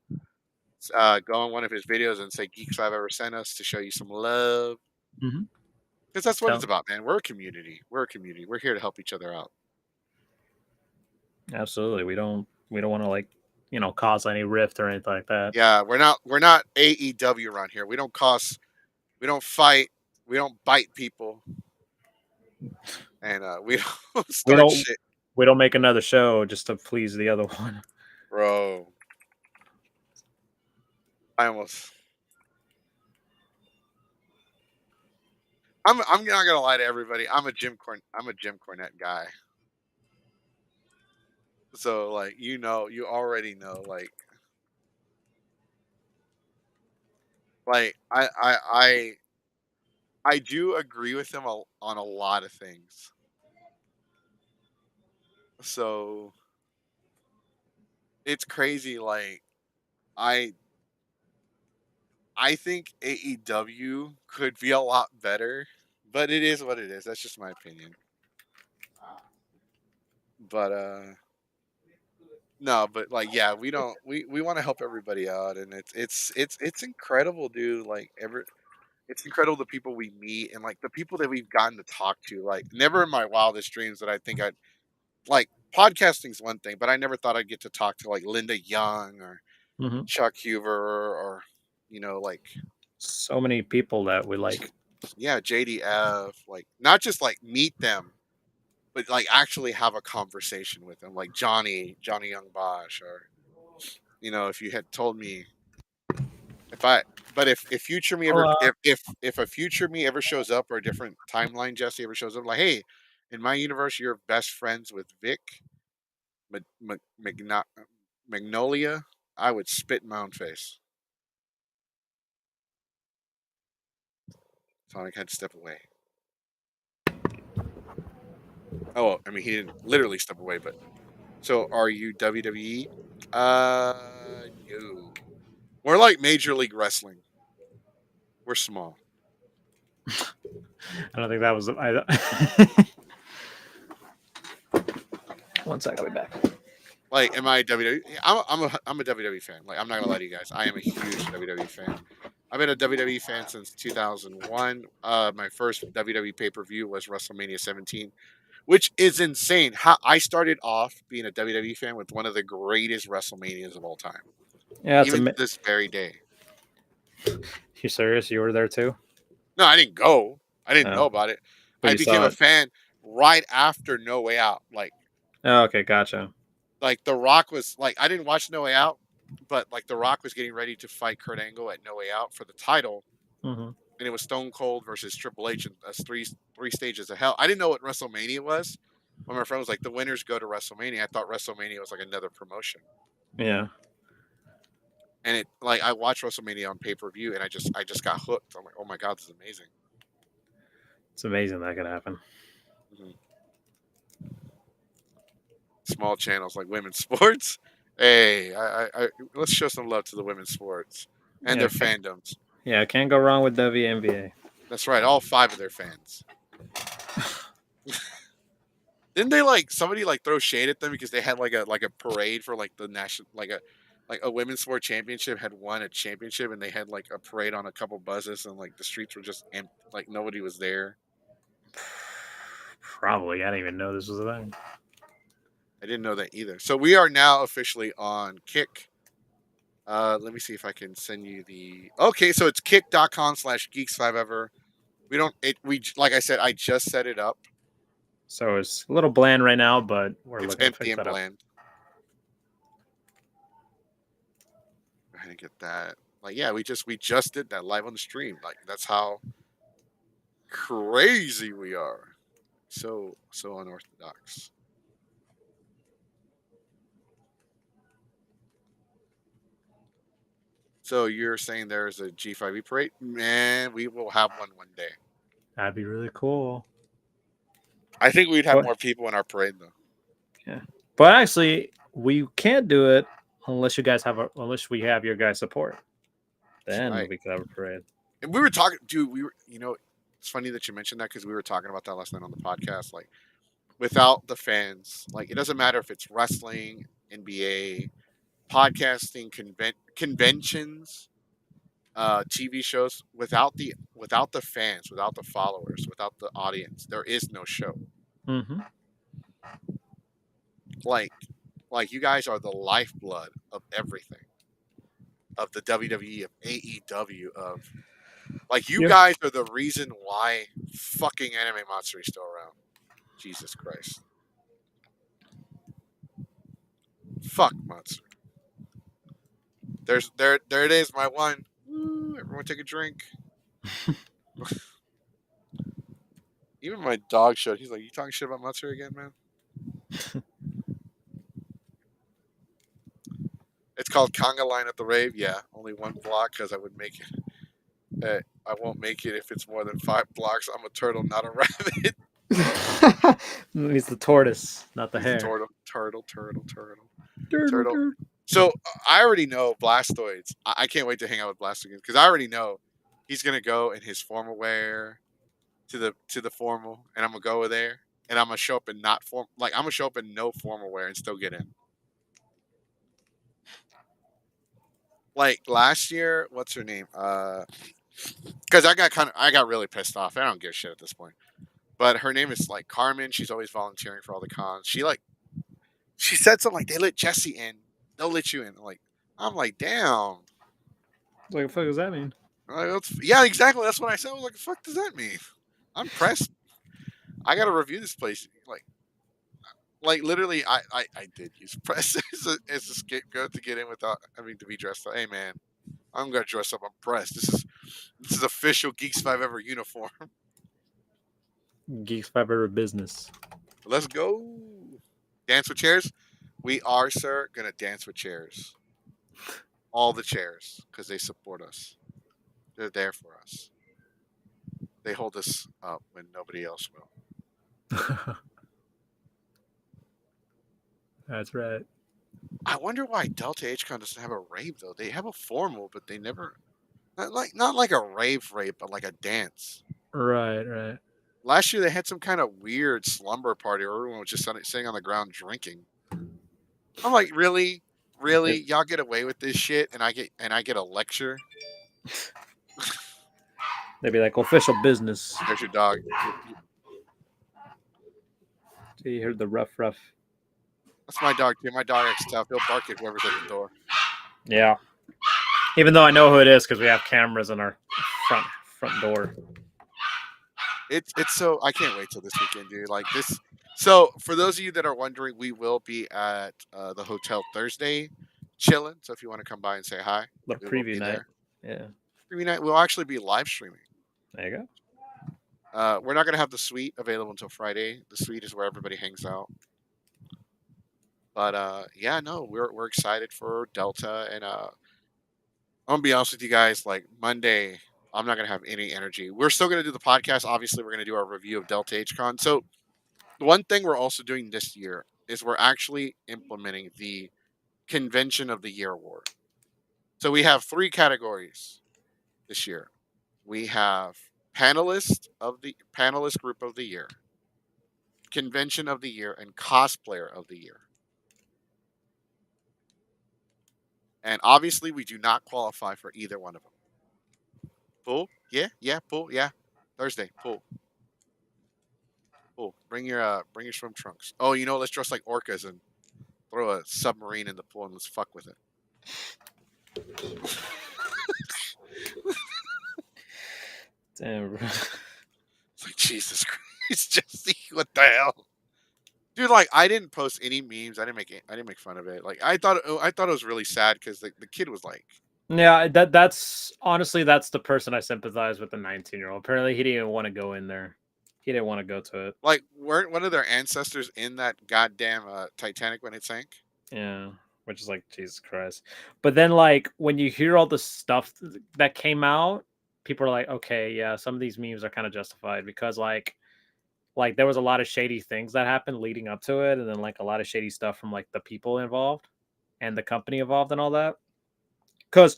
Go on one of his videos and say Geeks I've ever sent us to show you some love. Hmm. Because that's what it's Tell about, man. We're a community. We're a community. We're here to help each other out. Absolutely. We don't want to cause any rift or anything like that. Yeah, we're not AEW around here. We don't cause, we don't fight, we don't bite people, and we don't We start don't shit, we don't make another show just to please the other one. bro. I almost. I'm not gonna lie to everybody. I'm a Jim Cornette guy. So like you already know like Like I do agree with him on a lot of things. So it's crazy. Like I I think AEW could be a lot better, but it is what it is. That's just my opinion. But no, but like yeah, we want to help everybody out, and it's incredible, dude. Like it's incredible the people we meet and like the people that we've gotten to talk to. Like never in my wildest dreams that I think I'd like podcasting's one thing, but I never thought I'd get to talk to like Linda Young or Hmm. Chuck Huver or like So many people that we like. yeah, JDF, like not just like meet them, but like actually have a conversation with them, like Johnny Young Bosch, or if you had told me if I, but if future me ever, Oh, if a future me ever shows up or a different timeline Jesse ever shows up, like hey, in my universe you're best friends with Vic Mag- Mag- Magna- Magnolia, I would spit in my own face. Sonic had to step away. Oh, I mean he didn't literally step away, but so are you WWE? No. We're like Major League Wrestling. We're small. I don't think that was. I, one sec, I'll be back. Like, am I WWE? I'm a WWE fan. Like, I'm not gonna lie to you guys. I am a huge WWE fan. I've been a WWE fan since 2001. My first WWE pay per view was WrestleMania 17, which is insane. How I started off being a WWE fan with one of the greatest WrestleManias of all time, Yeah, it's a. even to this very day. You serious? You were there too? No, I didn't go. I didn't know Oh, about it. but I you became saw a it. fan right after No Way Out. Oh, okay, gotcha. Like The Rock was like I didn't watch No Way Out, but like The Rock was getting ready to fight Kurt Angle at No Way Out for the title, Hmm. and it was Stone Cold versus Triple H and as three stages of hell. I didn't know what WrestleMania was. When my friend was like, "The winners go to WrestleMania," I thought WrestleMania was like another promotion, Yeah, and it like I watched WrestleMania on pay per view, and I just got hooked. I'm like, "Oh my god, this is amazing." it's amazing that could happen. Mhm. Small channels like women's sports. Hey, let's show some love to the women's sports and Yeah, their fandoms. yeah, can't go wrong with WNBA. That's right, all five of their fans. Didn't they like somebody like throw shade at them because they had like a parade for like the national like a women's sport championship had won a championship and they had like a parade on a couple buses and like the streets were just empty, like nobody was there. Probably. I didn't even know this was a thing. I didn't know that either. So we are now officially on Kick. Let me see if I can send you the okay. So it's kick.com/geeks5ever. We don't it we like I said I just set it up. So it's a little bland right now, but we're It's looking to empty fix and that up. bland. Go ahead and get that. Like yeah, we just did that live on the stream. Like that's how crazy we are. So unorthodox. So you're saying there's a G5E parade? Man, we will have one day. That'd be really cool. I think we'd have But more people in our parade though. yeah, but actually, we can't do it unless you guys have unless we have your guys' support. That's Then right. we could have a parade. And we were talking, dude. We were, it's funny that you mentioned that because we were talking about that last night on the podcast. Like, without the fans, like, it doesn't matter if it's wrestling, NBA, podcasting, conventions, TV shows. Without the fans, without the followers, without the audience, there is no show. Hmm. Like, like you guys are the lifeblood of everything, of the WWE, of AEW, of like you Yeah. guys are the reason why fucking Anime Monster is still around. Jesus Christ. Fuck Monster. There it is, my one. Woo, everyone take a drink. Even my dog showed. He's like, "You talking shit about Monster again, man?" It's called Conga Line at the Rave. Yeah, only one block because I would make it. Hey, I won't make it if it's more than 5 blocks. I'm a turtle, not a rabbit. He's the tortoise, not the He's a hare. turtle, turtle, turtle, turtle, Turtle, turtle. turtle. So I already know Blastoids. I can't wait to hang out with Blastoids because I already know he's gonna go in his formal wear to the formal, and I'm gonna go there, and I'm gonna show up in not form like I'm gonna show up in no formal wear and still get in. Like last year, what's her name? Because I got really pissed off. I don't give a shit at this point. But her name is like Carmen. She's always volunteering for all the cons. She said something like they let Jesse in. They'll let you in. I'm like, damn. What the fuck does that mean? Yeah, exactly. That's what I said. I was like, the fuck does that mean? I'm pressed. I gotta review this place. Like literally, I did use press as a scapegoat to get in without having to be dressed up. Hey man, I'm gonna dress up. I'm pressed. This is official Geeks Five Ever uniform. Geeks Fiber business. Let's go. Dance with chairs. We are, sir, gonna dance with chairs. All the chairs, because they support us. They're there for us. They hold us up when nobody else will. That's right. I wonder why Delta HCon doesn't have a rave though. They have a formal, but they never not like a rave, but like a dance. Right, right. Last year they had some kind of weird slumber party where everyone was just sitting on the ground drinking. I'm like, really, really, It, y'all get away with this shit, and I get a lecture. they'd be like official business. There's your dog. So you heard the rough, rough. That's my dog too. My dog acts tough. He'll bark at whoever's at the door. Yeah. Even though I know who it is because we have cameras in our front door. It's so I can't wait till this weekend, dude. Like this. So for those of you that are wondering, we will be at the hotel Thursday, chilling. So if you want to come by and say hi, Little we will preview be night. there. Yeah. Every night we'll actually be live streaming. There you go. We're not gonna have the suite available until Friday. The suite is where everybody hangs out. But yeah, no, we're excited for Delta, and I'm gonna be honest with you guys. Like Monday, I'm not gonna have any energy. We're still gonna do the podcast. Obviously, we're gonna do our review of Delta HCon. So the one thing we're also doing this year is we're actually implementing the Convention of the Year award. So we have 3 categories this year. We have panelist group of the year, convention of the year, and cosplayer of the year. And obviously, we do not qualify for either one of them. Pool, yeah, pool, yeah. Thursday, pool, pool. Bring your swim trunks. Oh, let's dress like orcas and throw a submarine in the pool and let's fuck with it. Damn. It's like Jesus Christ, Jesse, what the hell, dude? Like, I didn't post any memes. I didn't make fun of it. Like, I thought it was really sad because the kid was like, Yeah, that's honestly that's the person I sympathize with, the 19-year-old. Apparently he didn't even want to go in there. He didn't want to go to it. weren't one of their ancestors in that goddamn Titanic when it sank? Yeah. Which is like Jesus Christ. But then like when you hear all the stuff that came out, people are like, okay, yeah, some of these memes are kind of justified because like there was a lot of shady things that happened leading up to it, and then like a lot of shady stuff from like the people involved and the company involved and all that. Because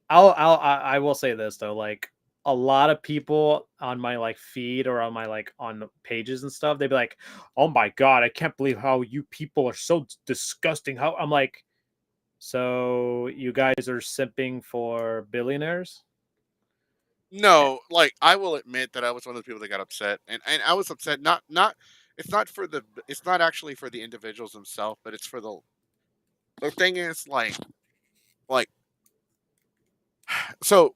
I will say this though, like a lot of people on my like feed or on my like on the pages and stuff, they'd be like, "Oh my god, I can't believe how you people are so disgusting." How I'm like, so you guys are simping for billionaires? No, like I will admit that I was one of the people that got upset, and I was upset. Not it's not actually for the individuals themselves, but it's for the thing is like so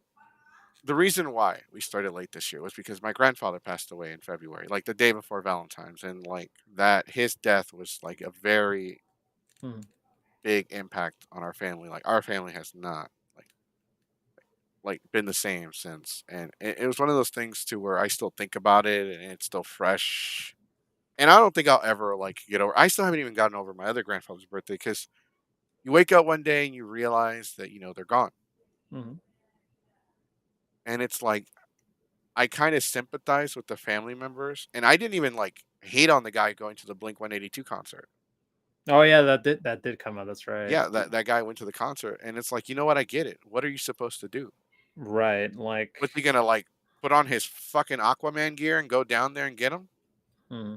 the reason why we started late this year was because my grandfather passed away in February, like the day before Valentine's, and like that his death was like a very Hmm. big impact on our family. Like our family has not been the same since, and it was one of those things too where I still think about it and it's still fresh. And I don't think I'll ever like get over. I still haven't even gotten over my other grandfather's birthday because you wake up one day and you realize that they're gone. Hmm. and it's like I kind of sympathize with the family members, and I didn't even like hate on the guy going to the Blink 182 concert. Oh yeah, that did come out. That's right. Yeah, that guy went to the concert, and it's like, you know what? I get it. What are you supposed to do? Right. Like, What's he gonna like? Put on his fucking Aquaman gear and go down there and get him? hmm.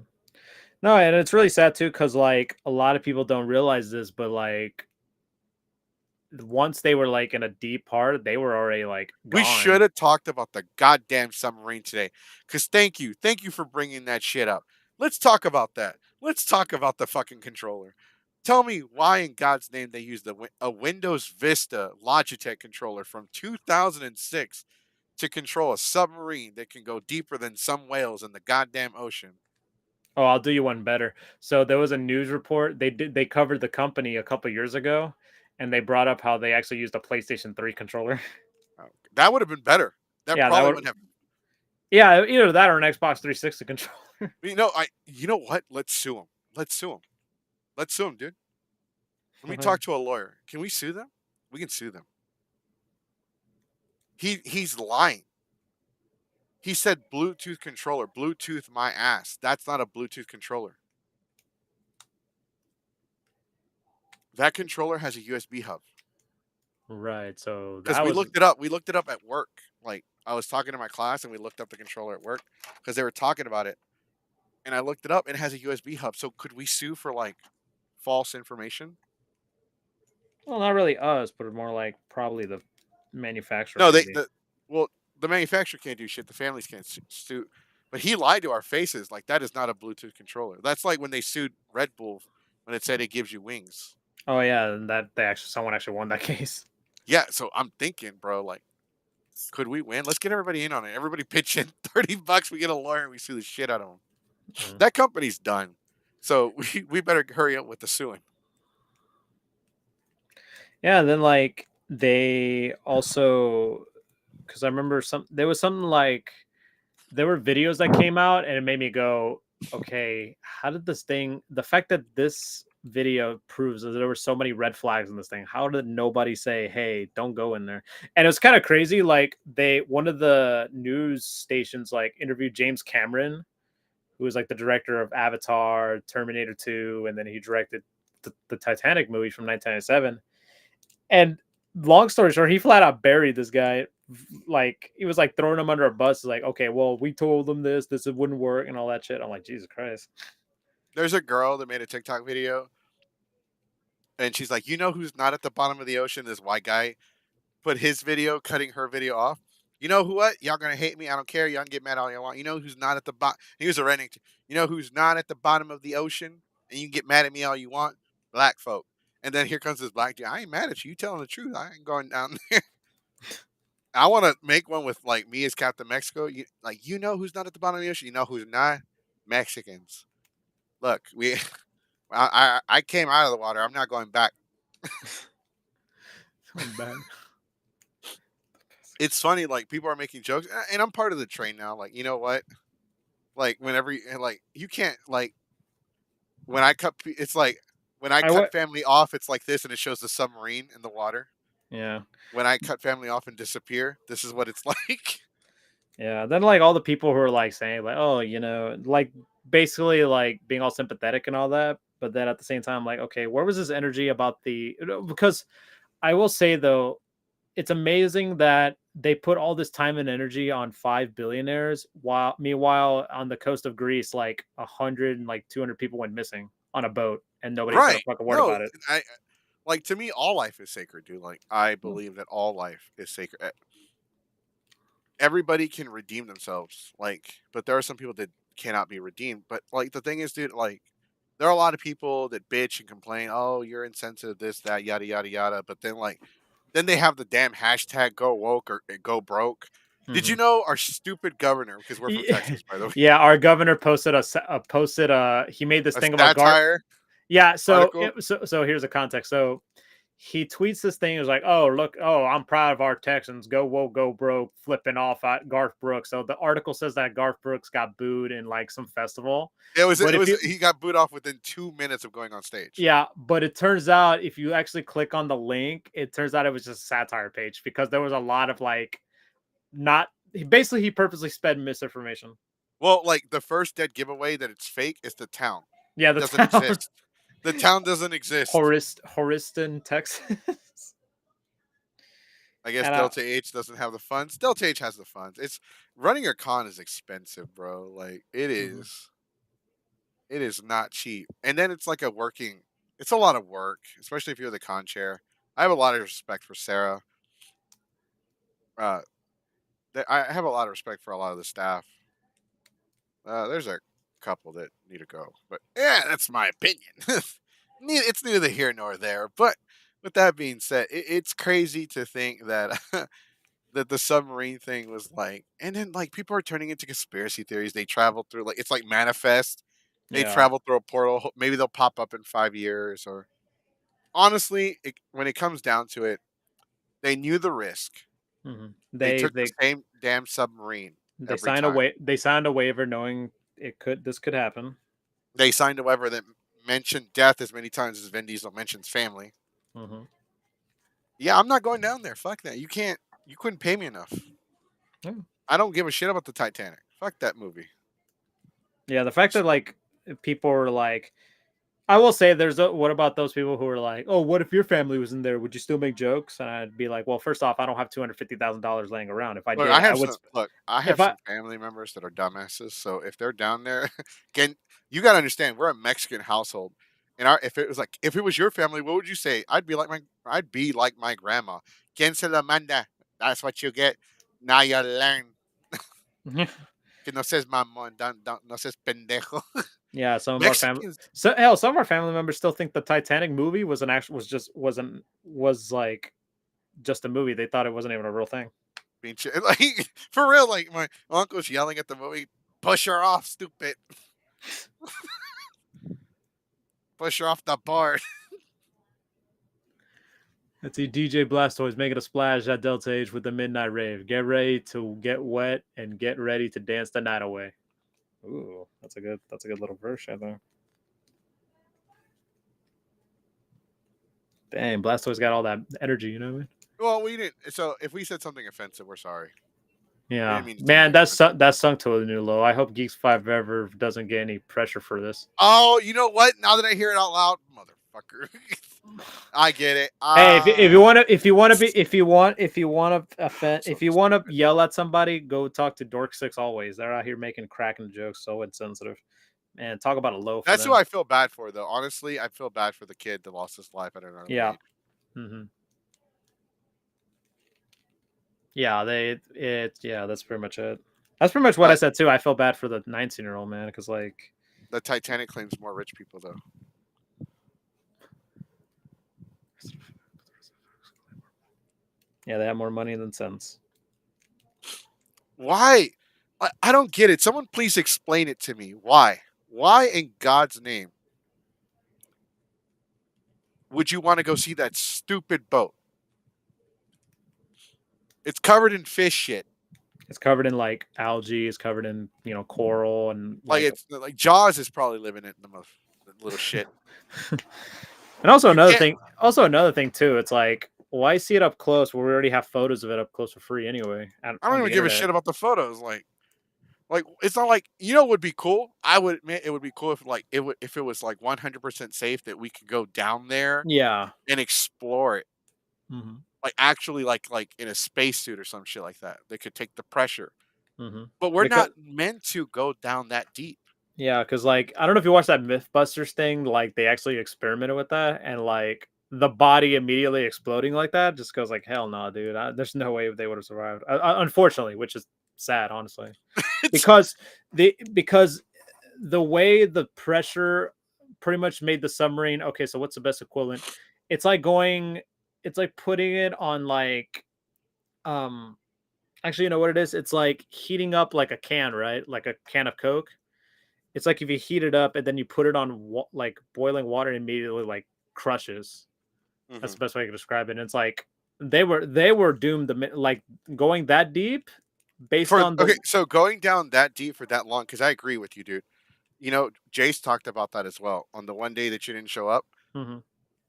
No, and it's really sad too, because like a lot of people don't realize this, but like once they were like in a deep part, they were already like We should gone. have talked about the goddamn submarine today. Cause thank you for bringing that shit up. Let's talk about that. Let's talk about the fucking controller. Tell me why in God's name they used a Windows Vista Logitech controller from 2006 to control a submarine that can go deeper than some whales in the goddamn ocean. Oh, I'll do you one better. So there was a news report. They covered the company a couple years ago, and they brought up how they actually used a PlayStation 3 controller. Oh, that would have been better. That Yeah, that probably would. would have. Yeah, either that or an Xbox 360 controller. You know what? Let's sue him. Let's sue him. Let's sue him, dude. Let me Right. talk to a lawyer. Can we sue them? We can sue them. He's lying. He said Bluetooth controller. Bluetooth my ass. That's not a Bluetooth controller. That controller has a USB hub. Right. So Because that we was. looked it up. We looked it up at work. Like I was talking to my class and we looked up the controller at work because they were talking about it. And I looked it up and it has a USB hub. So could we sue for like false information? Well, not really us, but more like probably the manufacturer, No, maybe. well, the manufacturer can't do shit. The families can't sue. But he lied to our faces. Like that is not a Bluetooth controller. That's like when they sued Red Bull when it said it gives you wings. Oh yeah, and that they actually someone actually won that case. Yeah, so I'm thinking, bro, like, could we win? Let's get everybody in on it. Everybody pitch in $30. We get a lawyer and we sue the shit out of them. Mm. That company's done. So we better hurry up with the suing. Yeah, and then like they also, because I remember there was something like there were videos that came out and it made me go, okay, how did this thing, the fact that this video proves that there were so many red flags in this thing, how did nobody say, hey, don't go in there? And it was kind of crazy. Like one of the news stations like interviewed James Cameron, who was like the director of Avatar, Terminator 2, and then he directed the Titanic movie from 1997. And long story short, he flat out buried this guy. Like he was like throwing him under a bus. Like, okay, well, we told him this it wouldn't work, and all that shit. I'm like, Jesus Christ. There's a girl that made a TikTok video and she's like, you know who's not at the bottom of the ocean? This white guy put his video cutting her video off. You know who what? Y'all gonna hate me. I don't care. Y'all can get mad all you want. You know who's not at the bottom? He was a redneck. You know who's not at the bottom of the ocean? And you can get mad at me all you want? Black folk. And then here comes this black dude. I ain't mad at you. You telling the truth. I ain't going down there. I want to make one with like me as Captain Mexico. You know who's not at the bottom of the ocean? You know who's not? Mexicans. Look, I came out of the water. I'm not going back. So bad. It's funny, like people are making jokes, and I'm part of the train now. Like, you know what? Like whenever like you can't like when I it's like when I I cut what? family off, it's like this, and it shows the submarine in the water. Yeah, When I cut family off and disappear, this is what it's like. yeah. Then like all the people who are like saying like, oh, like basically like being all sympathetic and all that, but then at the same time, like, okay, where was this energy about because I will say though, it's amazing that they put all this time and energy on 5 billionaires while meanwhile on the coast of Greece, like 100 and like 200 people went missing on a boat and nobody said a Right? fucking word No, about it. I like to me, all life is sacred, dude. Like I believe that all life is sacred. Everybody can redeem themselves, like, but there are some people that cannot be redeemed. But like the thing is, dude, like there are a lot of people that bitch and complain, oh, you're insensitive, this, that, yada, yada, yada. But then, like, then they have the damn hashtag go woke or go broke. Did you Mhm. know our stupid governor, because we're from Texas, by the way, Yeah, our governor posted he made this a thing about guard. satire Yeah, so article? here's the context. So he tweets this thing. It was like, "Oh, look, oh, I'm proud of our Texans. Go woke, go broke, flipping off at Garth Brooks." So the article says that Garth Brooks got booed in like some festival. But It if was, you he got booed off within 2 minutes of going on stage. Yeah, but it turns out if you actually click on the link, it turns out it was just a satire page because there was a lot of like not basically he purposely sped misinformation. Well, like the first dead giveaway that it's fake is the town. Yeah, It the doesn't town exist. The town doesn't exist. Horiston, Texas. I guess And Delta H doesn't have the funds. Delta H has the funds. It's running a con is expensive, bro. Like it mhm. is. It is not cheap. And then it's like a working. It's a lot of work, especially if you're the con chair. I have a lot of respect for Sarah. Uh, I have a lot of respect for a lot of the staff. There's a couple that need to go, but yeah, that's my opinion. It's neither here nor there. But with that being said, it's crazy to think that that the submarine thing was like, and then like people are turning into conspiracy theories. They travel through like it's like manifest. They Yeah. travel through a portal. Maybe they'll pop up in 5 years. Or honestly, when it comes down to it, they knew the risk. They They took the they same damn submarine they every signed a time. they signed a waiver knowing this could happen. They signed a waiver that mentioned death as many times as Vin Diesel mentions family. hmm Yeah, I'm not going down there. Fuck that. You can't. You couldn't pay me enough. Yeah. I don't give a shit about the Titanic. Fuck that movie. Yeah, the fact that like people are like, I will say, what about those people who are like, oh, what if your family was in there? Would you still make jokes? And I'd be like, well, first off, I don't have $250,000 laying around. If I Look, did, I I have would. some. Look, I If have I some family members that are dumbasses. So if they're down there, again, you gotta understand, we're a Mexican household, and if it was like, if it was your family, what would you say? I'd be like my grandma. Quien se la manda? That's what you get. Now you learn. Que no seas mamón, no seas pendejo. yeah, some of our family. Mexicans, So hell, some of our family members still think the Titanic movie was an actual was like just a movie. They thought it wasn't even a real thing. being like for real. Like my uncle's yelling at the movie, "Push her off, stupid! Push her off the board." Let's see, DJ Blastoise making a splash at Delta Age with the Midnight Rave. Get ready to get wet and get ready to dance the night away. Ooh, that's a good little verse right there. Dang, Blastoise got all that energy, you know what I mean? Well, we didn't. So if we said something offensive, we're sorry. We Yeah, didn't mean to say man, anything offensive. that's sunk to a new low. I hope Geeks Five ever doesn't get any pressure for this. Oh, you know what? Now that I hear it out loud, motherfucker, I get it. Hey, if you want to I'm offend so if you want to stupid. yell at somebody, go talk to Dork Six always. They're out here making cracking jokes, so insensitive. Man, talk about a low for That's who them. I feel bad for, though. Honestly, I feel bad for the kid that lost his life at an early Yeah. age. hmm Yeah, that's pretty much it. That's pretty much what I But said too. I feel bad for the 19-year-old man because like the Titanic claims more rich people, though. yeah, they have more money than sense. Why? I don't get it. Someone please explain it to me. Why? Why in God's name would you want to go see that stupid boat? It's covered in fish shit. It's covered in like algae. It's covered in coral and Like like. it's like Jaws is probably living in the most little shit. And also You another can't. thing, too. It's like, why see it up close when we already have photos of it up close for free anyway I don't on the even give a internet? shit about the photos. Like it's not like what would be cool. I would admit it would be cool if if it was like 100% safe that we could go down there Yeah. and explore it. hmm Like actually like in a spacesuit or some shit like that. They could take the pressure. hmm But we're Because not meant to go down that deep. yeah, because like I don't know if you watched that MythBusters thing. Like they actually experimented with that, and like the body immediately exploding like that just goes like hell no, dude. There's no way they would have survived. Unfortunately, which is sad, honestly, It's because the way the pressure pretty much made the submarine. Okay, so what's the best equivalent? It's like going. It's like putting it on like um. Actually, you know what it is? It's like heating up like a can, right? Like a can of Coke. It's like if you heat it up and then you put it on like boiling water and immediately like crushes. That's mhm. the best way I can describe it. And it's like they were doomed to like going that deep based For on the okay, so going down that deep for that long cuz I agree with you, dude. You know, Jace talked about that as well on the one day that you didn't show up. Mhm.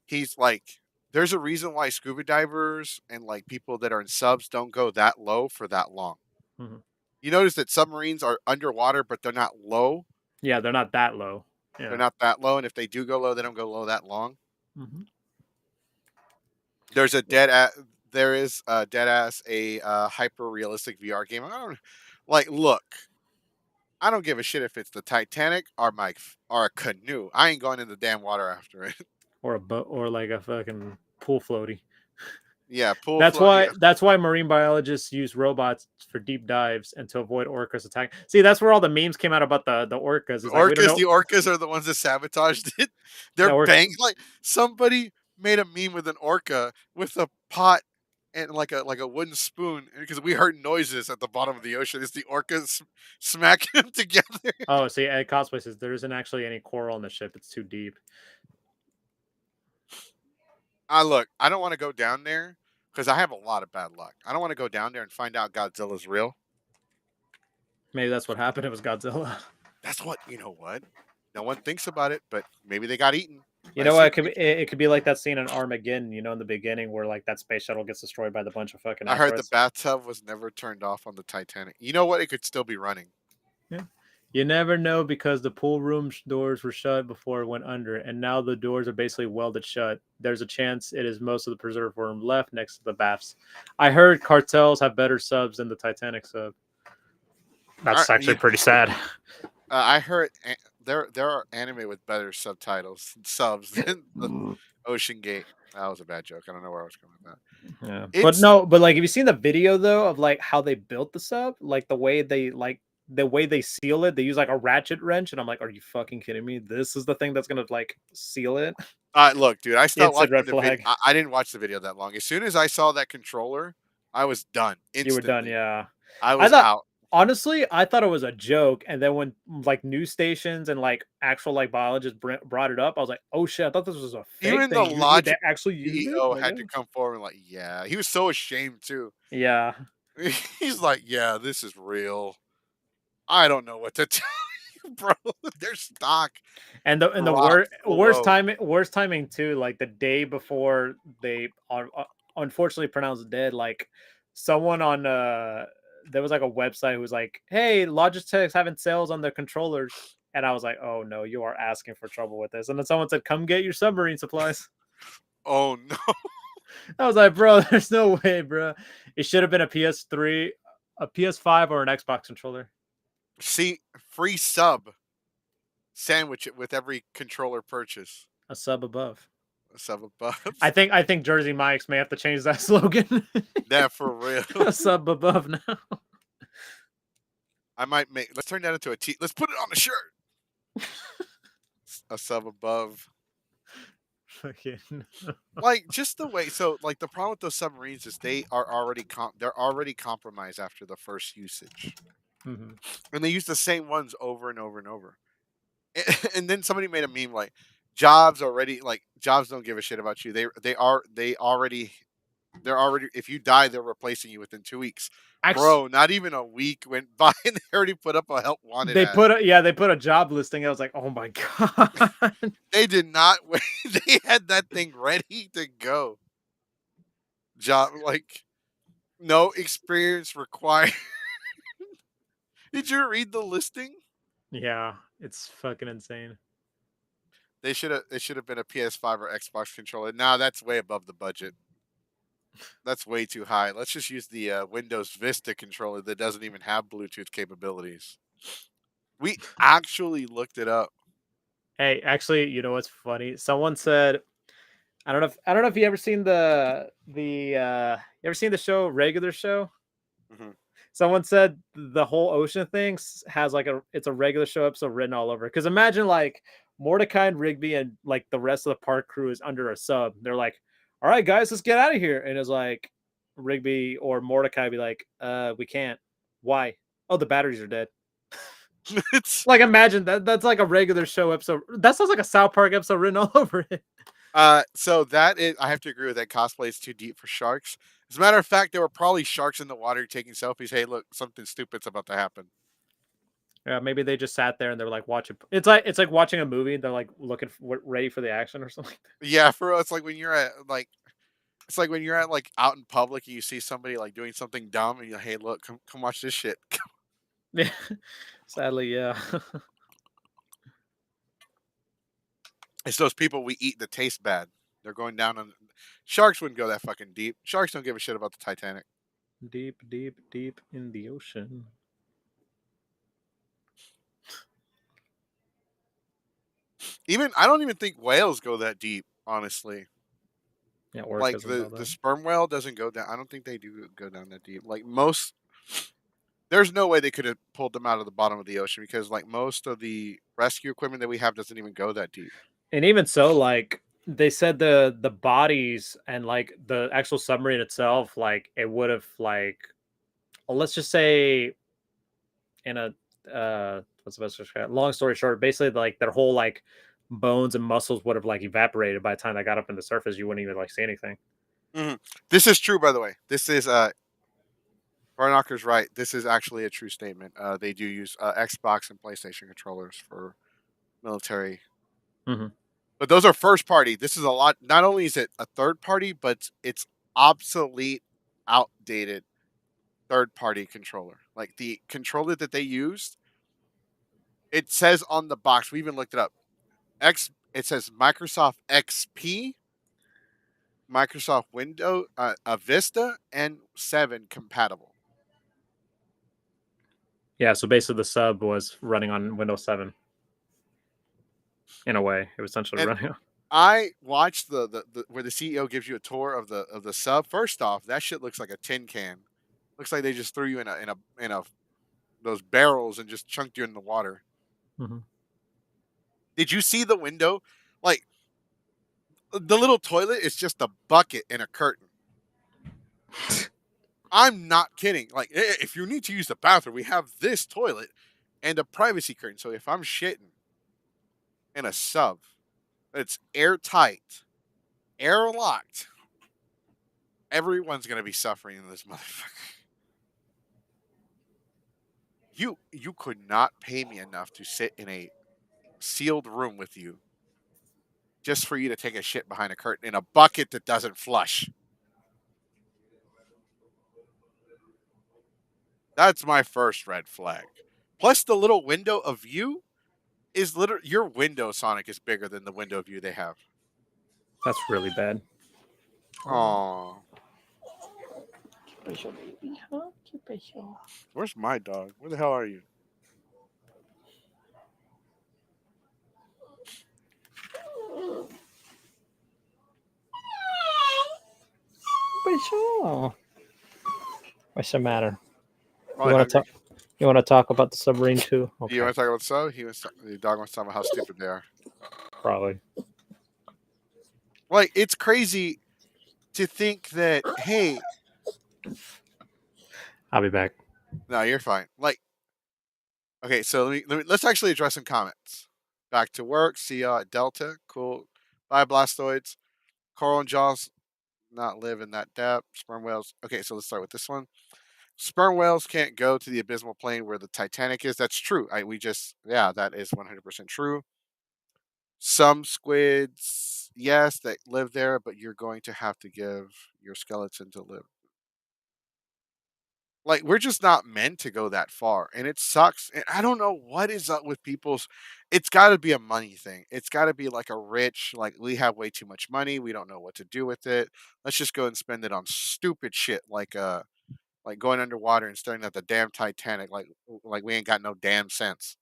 He's like There's a reason why scuba divers and like people that are in subs don't go that low for that long. Mhm. You notice that submarines are underwater, but they're not low. Yeah, they're not that low. They're Yeah. not that low, and if they do go low, they don't go low that long. Mhm. There's a dead at there is a dead ass a hyper realistic VR game. I don't like look. I don't give a shit if it's the Titanic or or a canoe. I ain't going in the damn water after it. Or a boat, or like a fucking pool floaty. Yeah, pool That's float. why Yeah, that's why marine biologists use robots for deep dives and to avoid orcas attack. See, that's where all the memes came out about the orcas. It's like we don't the know. orcas are the ones that sabotaged it. They're Yeah, bang like somebody made a meme with an orca with a pot and like a wooden spoon because we heard noises at the bottom of the ocean. It's the orcas smacking them together. oh, see, Ed Cosplay says there isn't actually any coral on the ship. It's too deep. I look, I don't want to go down there because I have a lot of bad luck. I don't want to go down there and find out Godzilla's real. Maybe that's what happened. It was Godzilla. That's what you know. What no one thinks about it, but maybe they got eaten You by a know what? sea creature. It could be like that scene in Armageddon. You know, in the beginning where like that space shuttle gets destroyed by the bunch of fucking I heard the asteroids. bathtub was never turned off on the Titanic. You know what? It could still be running. Yeah. You never know because the pool room doors were shut before it went under, and now the doors are basically welded shut. There's a chance it is most of the preserve room left next to the baths. I heard cartels have better subs than the Titanic sub. That's actually Yeah, pretty sad. I heard there are anime with better subtitles subs than the Ocean Gate. That was a bad joke. I don't know where I was going with that. Yeah, but It's no, but like, have you seen the video though of like how they built the sub? Like the way they seal it, they use like a ratchet wrench, and I'm like, are you fucking kidding me? This is the thing that's gonna like seal it. look, dude. I stopped It's a watching red the video. flag. I didn't watch the video that long. As soon as I saw that controller, I was done You were done, instantly. yeah. I I was thought out. honestly, I thought it was a joke, and then when like news stations and like actual like biologists brought it up, I was like, oh shit, I thought this was a fake Even the thing. They Logic actually used it. CEO Like, had to come forward and like, yeah, he was so ashamed too. yeah. He's like, yeah, this is real. I don't know what to tell you, bro. Their stock And the dropped so low. worst timing too. Like the day before they are unfortunately pronounced dead. Like someone on there was like a website who was like, "Hey, Logitech's having sales on their controllers," and I was like, "Oh no, you are asking for trouble with this." And then someone said, "Come get your submarine supplies." Oh no. I was like, "Bro, there's no way, bro. It should have been a PS3, a PS5, or an Xbox controller, See, free sub sandwich it with every controller purchase. a sub above." A sub above. I think Jersey Mike's may have to change that slogan. That for real. A sub above now. I might make. Let's turn that into a T. Let's put it on the shirt. A sub above. Fucking Like just the way. So like the problem with those submarines is they are already they're already compromised after the first usage, Mhm. and they use the same ones over and over and over. And then somebody made a meme like jobs already like jobs don't give a shit about you. They already they're already if you die they're replacing you within 2 weeks. Actually, Bro, not even a week went by and they already put up a help wanted they ad. put they put a job listing. I was like, oh my god. They did not wait. They had that thing ready to go. Job like no experience required. Did you read the listing? Yeah, it's fucking insane. They should have been a PS5 or Xbox controller. Nah, that's way above the budget. That's way too high. Let's just use the Windows Vista controller that doesn't even have Bluetooth capabilities. We actually looked it up. Hey, actually, you know what's funny? Someone said, I don't know if you ever seen you ever seen the show Regular Show? Hmm. Someone said the whole ocean thing has like it's a regular show episode written all over. Because imagine like Mordecai and Rigby and like the rest of the park crew is under a sub. They're like, "All right, guys, let's get out of here." And it's like Rigby or Mordecai be like, we can't. Why? Oh, the batteries are dead." It's Like imagine that. That's like a regular show episode. That sounds like a South Park episode written all over it. so that is I have to agree with that cosplay is too deep for sharks. As a matter of fact, there were probably sharks in the water taking selfies. Hey, look, something stupid's about to happen. Yeah, maybe they just sat there and they're like watching. It's like watching a movie. They're like looking ready for the action or something. Yeah, for real, it's like when you're at like it's like when you're at like out in public and you see somebody like doing something dumb and you're like, hey, look, come watch this shit. Yeah, sadly, yeah. It's those people we eat that taste bad. They're going down on sharks wouldn't go that fucking deep. Sharks don't give a shit about the Titanic. Deep, deep, deep in the ocean. Even I don't even think whales go that deep, honestly. Yeah, Like orcas and all the that. sperm whale doesn't go down. I don't think they do go down that deep. Like most there's no way they could have pulled them out of the bottom of the ocean because like most of the rescue equipment that we have doesn't even go that deep. And even so, like they said, the bodies and like the actual submarine itself, like it would have like, well, let's just say in a what's the best way to describe it? Long story short, basically like their whole like bones and muscles would have like evaporated by the time they got up in the surface. You wouldn't even like see anything. Hmm. This is true, by the way. This is Barnocker's right. This is actually a true statement. They do use Xbox and PlayStation controllers for military, Hmm. but those are first party. This is a lot. Not only is it a third party, but it's obsolete, outdated third party controller. Like the controller that they used, it says on the box. We even looked it up. It says Microsoft XP, Microsoft Windows, Vista, and 7 compatible. Yeah, so basically the sub was running on Windows 7 in a way. It was essentially And running on. I watched the where the CEO gives you a tour of the sub. First off, that shit looks like a tin can. Looks like they just threw you in a those barrels and just chunked you in the water. Mhm. Did you see the window? Like the little toilet is just a bucket and a curtain. I'm not kidding. Like if you need to use the bathroom, we have this toilet and a privacy curtain. So if I'm shitting in a sub, it's airtight, airlocked. Everyone's gonna be suffering in this motherfucker. You could not pay me enough to sit in a sealed room with you just for you to take a shit behind a curtain in a bucket that doesn't flush. That's my first red flag. Plus, the little window of view is literally your window, Sonic, is bigger than the window view they have. That's really bad. Oh, ¿Qué pasó, baby? Huh? ¿Qué pasó? where's my dog? Where the hell are you? ¿Qué pasó? What's the matter? You Probably want to hungry. talk? You want to talk about the submarine too? Do you Okay, want to talk about the show? The dog wants to talk about how stupid they are. probably. Like it's crazy to think that. Hey, I'll be back. no, you're fine. Like, okay, so let's actually address some comments. Back to work. See y'all at Delta. Cool. Bye, Blastoids. Coral and Jaws not live in that depth. Sperm whales. Okay, so let's start with this one. Sperm whales can't go to the abysmal plain where the Titanic is. That's true. Yeah, that is 100% true. Some squids, yes, that live there, but you're going to have to give your skeleton to live. Like we're just not meant to go that far, and it sucks. And I don't know what is up with people's. It's got to be a money thing. It's got to be like a rich, like we have way too much money. We don't know what to do with it. Let's just go and spend it on stupid shit like going underwater and staring at the damn Titanic, like we ain't got no damn sense.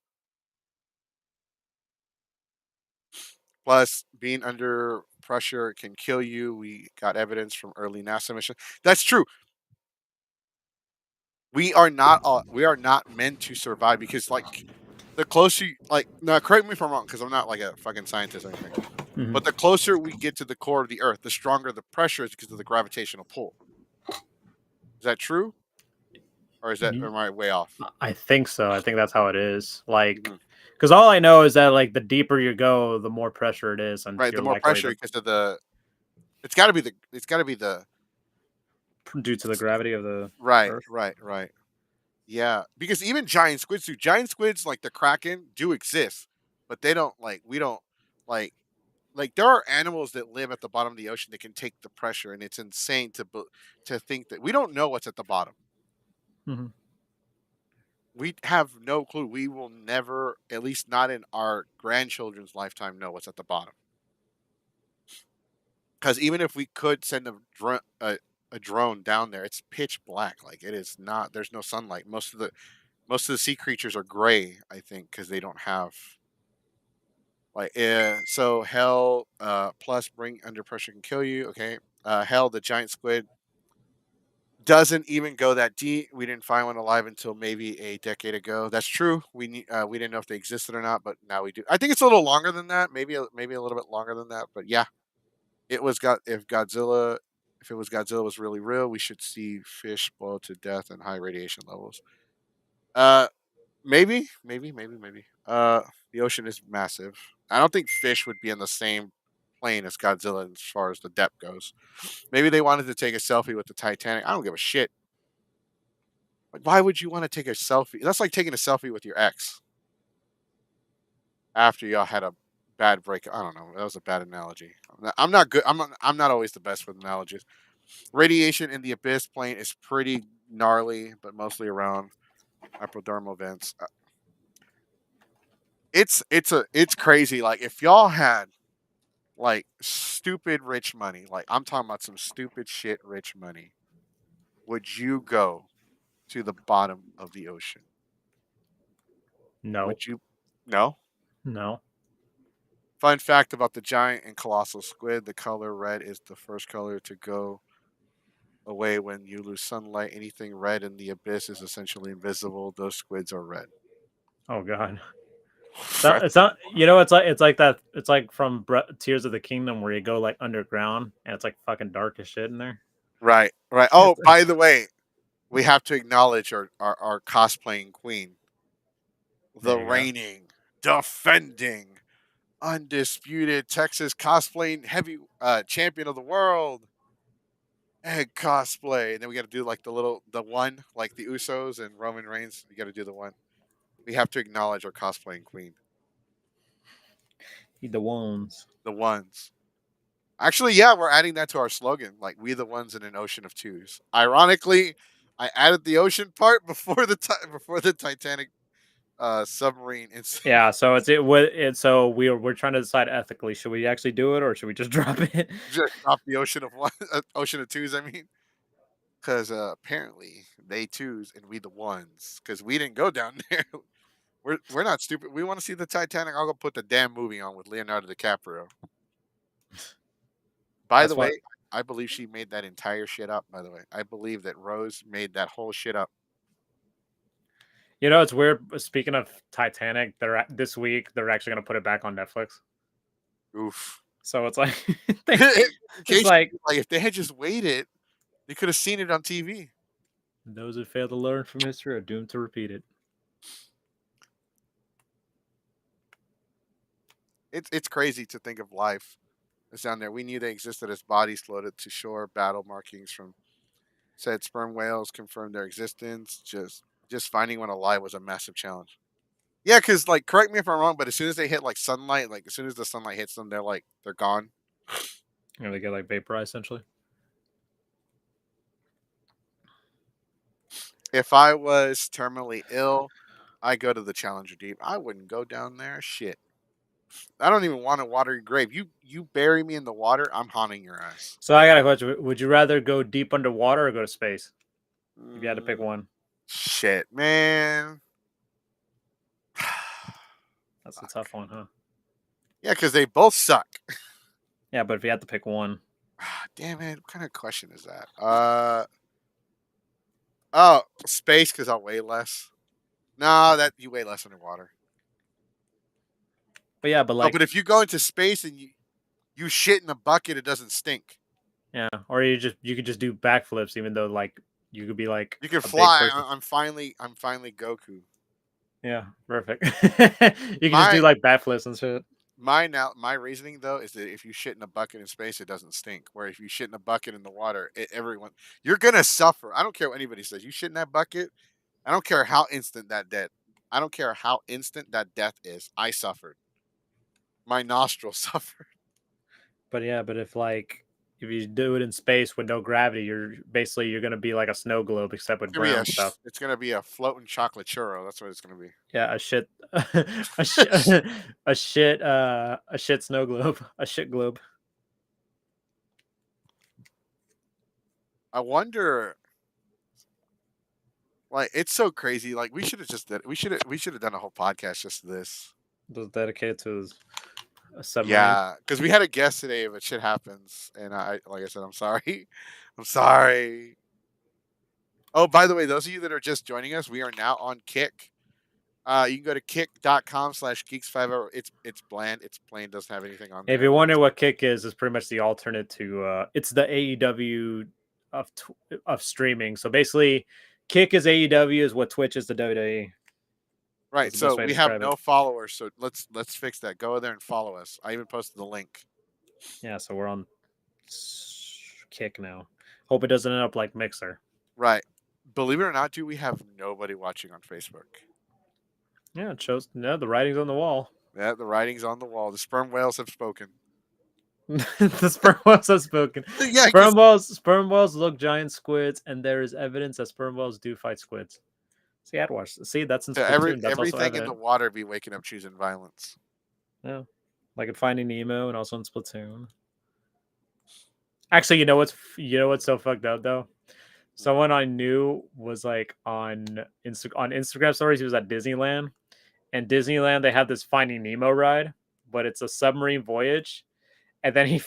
Plus, being under pressure can kill you. We got evidence from early NASA mission. That's true. We are not meant to survive because like the closer you, like now correct me if I'm wrong because I'm not like a fucking scientist or anything. Hmm. But the closer we get to the core of the Earth, the stronger the pressure is because of the gravitational pull. Is that true, or is that am I way off? I think so. I think that's how it is. Like, Hmm. because all I know is that like the deeper you go, the more pressure it is, and Right, the you're more likely pressure to because of the. It's got to be the. due to the gravity of the Right, Earth. right, right. Yeah, because even giant squids do. Giant squids like the kraken do exist, but they don't like we don't like there are animals that live at the bottom of the ocean that can take the pressure, and it's insane to think that we don't know what's at the bottom. Mhm. We have no clue. We will never, at least not in our grandchildren's lifetime, know what's at the bottom. Because even if we could send a drone down there, it's pitch black. Like it is not. There's no sunlight. Most of the sea creatures are gray. I think because they don't have so hell plus bring under pressure can kill you. Okay. Hell, the giant squid doesn't even go that deep. We didn't find one alive until maybe a decade ago. That's true. We didn't know if they existed or not, but now we do. I think it's a little longer than that. Maybe a little bit longer than that. But yeah, it was got if it was Godzilla was really real, we should see fish boiled to death and high radiation levels. Uh, maybe. The ocean is massive. I don't think fish would be in the same plane as Godzilla as far as the depth goes. Maybe they wanted to take a selfie with the Titanic. I don't give a shit. Like, why would you want to take a selfie? That's like taking a selfie with your ex after y'all had a bad break. I don't know. That was a bad analogy. I'm not good. I'm not always the best with analogies. Radiation in the abyss plane is pretty gnarly, but mostly around hypodermal vents. It's crazy. Like if y'all had like stupid rich money, like I'm talking about some stupid shit rich money, would you go to the bottom of the ocean? No, Would you? No. no. Fun fact about the giant and colossal squid: the color red is the first color to go away when you lose sunlight. Anything red in the abyss is essentially invisible. Those squids are red. Oh god. It's not. You know, it's like that. It's like from Tears of the Kingdom where you go like underground and it's like fucking dark as shit in there. Right, right. Oh, It's by the way, we have to acknowledge our cosplaying queen, the there you go. reigning, defending, undisputed Texas cosplaying heavy champion of the world. Egg cosplay, and then we got to do like the one, like the Usos and Roman Reigns. You got to do the one. We have to acknowledge our cosplaying queen, Eat the wounds. the ones. Actually, yeah, we're adding that to our slogan, like "We the ones in an ocean of twos." Ironically, I added the ocean part before the Titanic submarine incident. Yeah, so it. So we're trying to decide ethically. Should we actually do it or should we just drop it? Just off the ocean of one, ocean of twos. I mean, because apparently they twos and we the ones, because we didn't go down there. We're not stupid. We want to see the Titanic. I'll go put the damn movie on with Leonardo DiCaprio. By the That's way, what. I believe she made that entire shit up. By the way, I believe that Rose made that whole shit up. You know, it's weird. Speaking of Titanic, this week they're actually gonna put it back on Netflix. Oof. So it's like In it's case like like if they had just waited, they could have seen it on TV. those who fail to learn from history are doomed to repeat it. It's crazy to think of life that's down there. We knew they existed as bodies floated to shore. Battle markings from said sperm whales confirmed their existence. Just finding one alive was a massive challenge. Yeah, because like correct me if I'm wrong, but as soon as they hit like sunlight, like as soon as the sunlight hits them, they're gone. You know, they get like vaporized essentially. If I was terminally ill, I go to the Challenger Deep. I wouldn't go down there. Shit. I don't even want a watery grave. You bury me in the water, I'm haunting your ass. So I got a question. Would you rather go deep underwater or go to space? If you had to pick Mm, one. shit, man. That's a Fuck. tough one, huh? Yeah, because they both suck. Yeah, but if you had to pick one. Damn it. What kind of question is that? Oh, space because I'll weigh less. No, that you weigh less underwater. But yeah, but No, like but if you go into space and you shit in a bucket, it doesn't stink. yeah, or you could just do backflips even though like you could be like You can a big fly. person. I'm finally Goku. Yeah, perfect. You can just do My like backflips and shit. my reasoning though is that if you shit in a bucket in space, it doesn't stink. Where if you shit in a bucket in the water, everyone you're gonna suffer. I don't care what anybody says. You shit in that bucket, I don't care how instant that death. I don't care how instant that death is. I suffered. My nostrils suffered. But yeah, but if you do it in space with no gravity, you're gonna be like a snow globe except with brown stuff. It's gonna be a floating chocolate churro. That's what it's gonna be. Yeah, a shit, a shit, a shit snow globe, a shit globe. I wonder. Like it's so crazy. Like we should have done a whole podcast just to this. Just dedicated to a submarine. Yeah, because we had a guest today, but shit happens, and I like I said, I'm sorry. I'm sorry. Oh, by the way, those of you that are just joining us, we are now on Kick. You can go to kick.com/geeks50. It's bland. It's plain. Doesn't have anything on If there. you wonder what Kick is, it's pretty much the alternate to it's the AEW of streaming. So basically, Kick is AEW, is what Twitch is the WWE. Right. That's the best So way to we have describe it. no followers. So let's fix that. Go there and follow us. I even posted the link. Yeah, so we're on Kick now. Hope it doesn't end up like Mixer. Right. Believe it or not, dude, we have nobody watching on Facebook. Yeah, it shows. No, the writing's on the wall. Yeah, the writing's on the wall. The sperm whales have spoken. The sperm whales have spoken. Yeah, Sperm whales look giant squids, and there is evidence that sperm whales do fight squids. See, I'd watch. See, that's in Splatoon. That's also everything in the evident. water be waking up choosing violence. Yeah, like in Finding Nemo, and also in Splatoon. Actually, you know what's so fucked up though? Someone I knew was like on Instagram stories. He was at Disneyland, and Disneyland they have this Finding Nemo ride, but it's a submarine voyage. And then he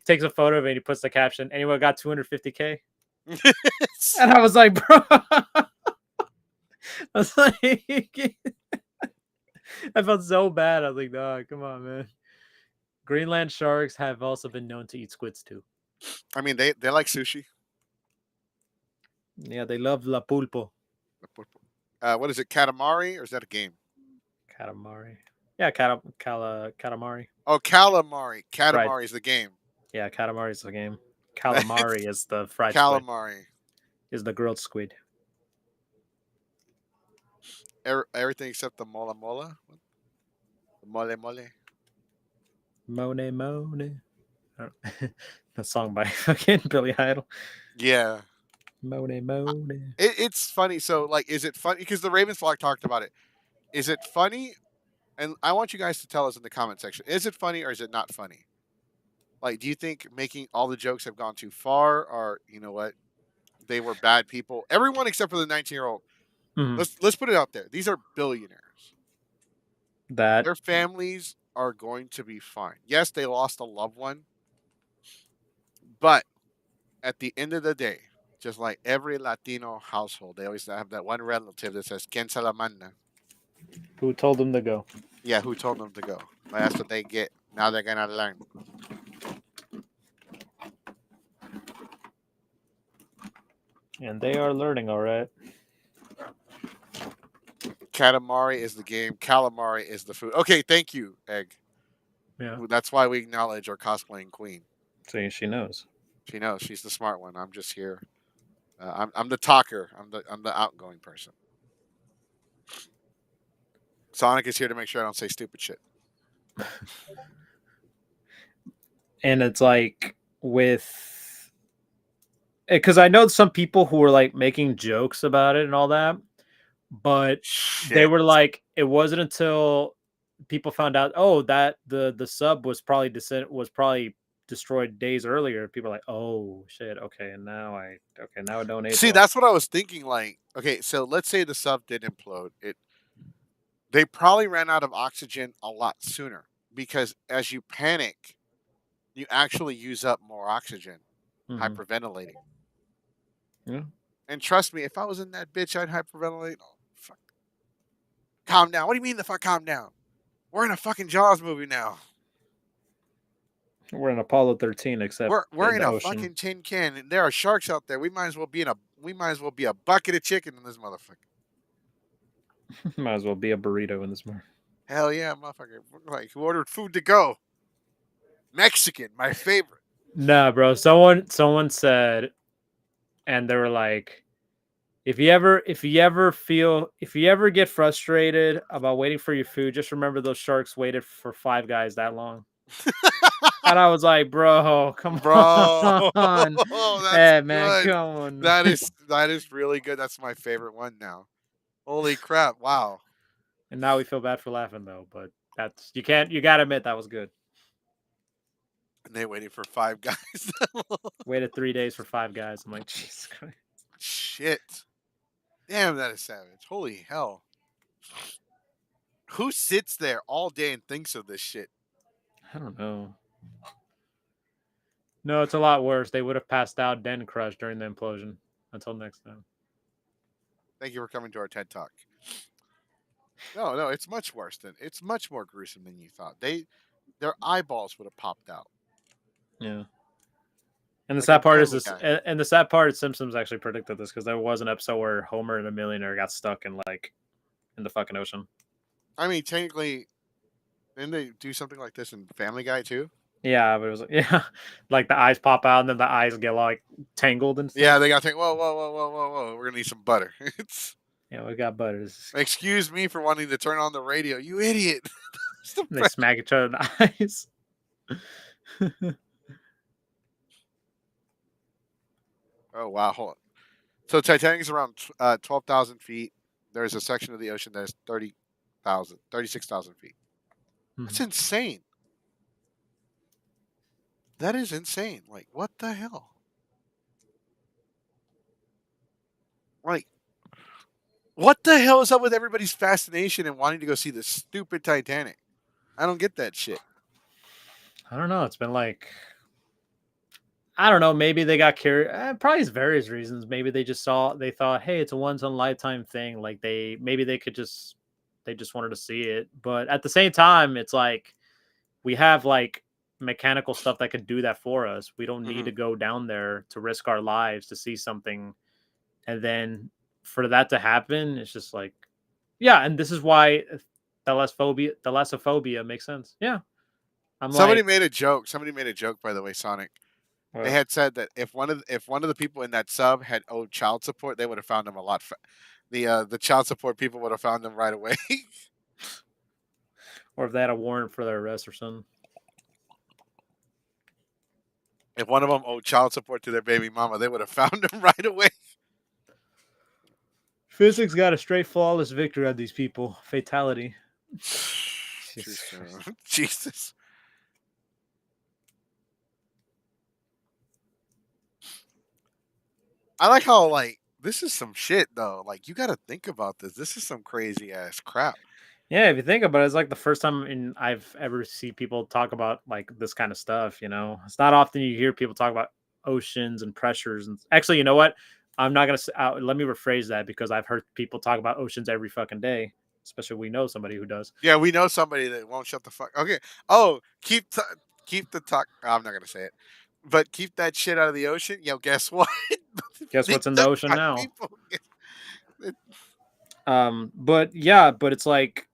takes a photo of it and he puts the caption, "Anyone got 250K?" And I was like, bro, I was like, I felt so bad. I was like, dog, come on, man. Greenland sharks have also been known to eat squids too. I mean, they like sushi. Yeah, they love la pulpo. What is it, Katamari, or is that a game? Calamari. Yeah, calamari. Oh, calamari. Fried. Katamari is the game. Yeah, calamari is the game. Calamari is the fried squid. Calamari. Is the grilled squid. Everything except the mola mola. The mole mole. Monet Monet. The song by fucking Billy Idol. Yeah. Monet Monet. It's funny. So, like, is it funny? Because the Ravens vlog talked about it. Is it funny? And I want you guys to tell us in the comment section. Is it funny or is it not funny? Like, do you think making all the jokes have gone too far, or you know what? They were bad people. Everyone except for the 19-year-old. Mhm. Let's put it out there. These are billionaires. That Their families are going to be fine. Yes, they lost a loved one, but at the end of the day, just like every Latino household, they always have that one relative that says "Quien se la manda." who told them to go. Yeah, who told them to go? Well, that's what they get. Now they're gonna learn. And they are learning, all right. Katamari is the game. Calamari is the food. Okay, thank you, Egg. Yeah. That's why we acknowledge our cosplaying queen. See, she knows. She knows she's the smart one. I'm just here. I'm the talker. I'm the outgoing person. Sonic is here to make sure I don't say stupid shit. And it's like with because I know some people who were like making jokes about it and all that, but they Shit. were like, it wasn't until people found out, oh, that the sub was probably destroyed days earlier. People are like, oh shit, okay, and now I don't age See, well. that's what I was thinking. Like, okay, so let's say the sub did implode. They probably ran out of oxygen a lot sooner because as you panic, you actually use up more oxygen, hyperventilating. Yeah. And trust me, if I was in that bitch, I'd hyperventilate. Oh, fuck. Calm down. What do you mean the fuck calm down? We're in a fucking Jaws movie now. We're in Apollo 13, except We're in the a ocean. fucking tin can. And there are sharks out there. We might as well be a bucket of chicken in this motherfucker. Might as well be a burrito in this morning. Hell yeah, motherfucker. Like, who ordered food to go? Mexican, my favorite. Nah, bro. Someone said, and they were like, if you ever get frustrated about waiting for your food, just remember those sharks waited for Five Guys that long. And I was like, bro, come Bro, on. that's Hey man, good. come on, man. That is really good. That's my favorite one now. Holy crap! Wow. And now we feel bad for laughing though, but that's you gotta admit that was good. And they waiting for Five Guys. Waited 3 days for Five Guys. I'm like, Jesus Christ. Shit. Damn, that is savage. Holy hell. Who sits there all day and thinks of this shit? I don't know. No, it's a lot worse. They would have passed out, then crushed during the implosion. Until next time. Thank you for coming to our TED Talk. No, no, it's much worse than it's much more gruesome than you thought. Their eyeballs would have popped out Yeah. And the like in sad part is Family this, Guy. and the sad part is Simpsons actually predicted this because there was an episode where Homer and a millionaire got stuck in in the fucking ocean. I mean, technically, didn't they do something like this in Family Guy too? Yeah, but it was yeah, like the eyes pop out and then the eyes get like tangled and stuff. Yeah, they got to think. Whoa, whoa, whoa, whoa, whoa, whoa! We're gonna need some butter. It's Yeah, we got butters. excuse me for wanting to turn on the radio, you idiot. They smack each other in the eyes. Oh wow, hold on. So Titanic is around 12,000 feet. There's a section of the ocean that is 36,000 feet. That's insane. That is insane. Like, what the hell? Like, what the hell is up with everybody's fascination and wanting to go see this stupid Titanic? I don't get that shit. I don't know. It's been like I don't know. Maybe they got curious. Probably various reasons. Maybe they thought, hey, it's a once in a lifetime thing. Like maybe they just wanted to see it. But at the same time, it's like we have like mechanical stuff that could do that for us. We don't need Hmm. to go down there to risk our lives to see something. And then for that to happen, it's just like, yeah. And this is why thalassophobia makes sense. Yeah. I'm Somebody like, made a joke. Somebody made a joke, by the way, Sonic. They well, had said that if one of the people in that sub had owed child support, they would have found him a lot. The child support people would have found him right away. or if they had a warrant for their arrest or something. If one of them owed child support to their baby mama, they would have found him right away. Physics got a straight flawless victory on these people. Fatality. Jesus Christ. Jesus. I like how like this is some shit though. Like you got to think about this. This is some crazy ass crap. Yeah, if you think about it, it's like the first time I've ever see people talk about like this kind of stuff. It's not often you hear people talk about oceans and pressures. And actually, you know what? I'm not gonna. Let me rephrase that because I've heard people talk about oceans every fucking day. Especially we know somebody who does. Yeah, we know somebody that won't shut the fuck. Okay. Oh, keep the talk. I'm not gonna say it, but keep that shit out of the ocean. Yo, guess what? Guess These what's in the duck ocean hunt now? people. But yeah, but it's like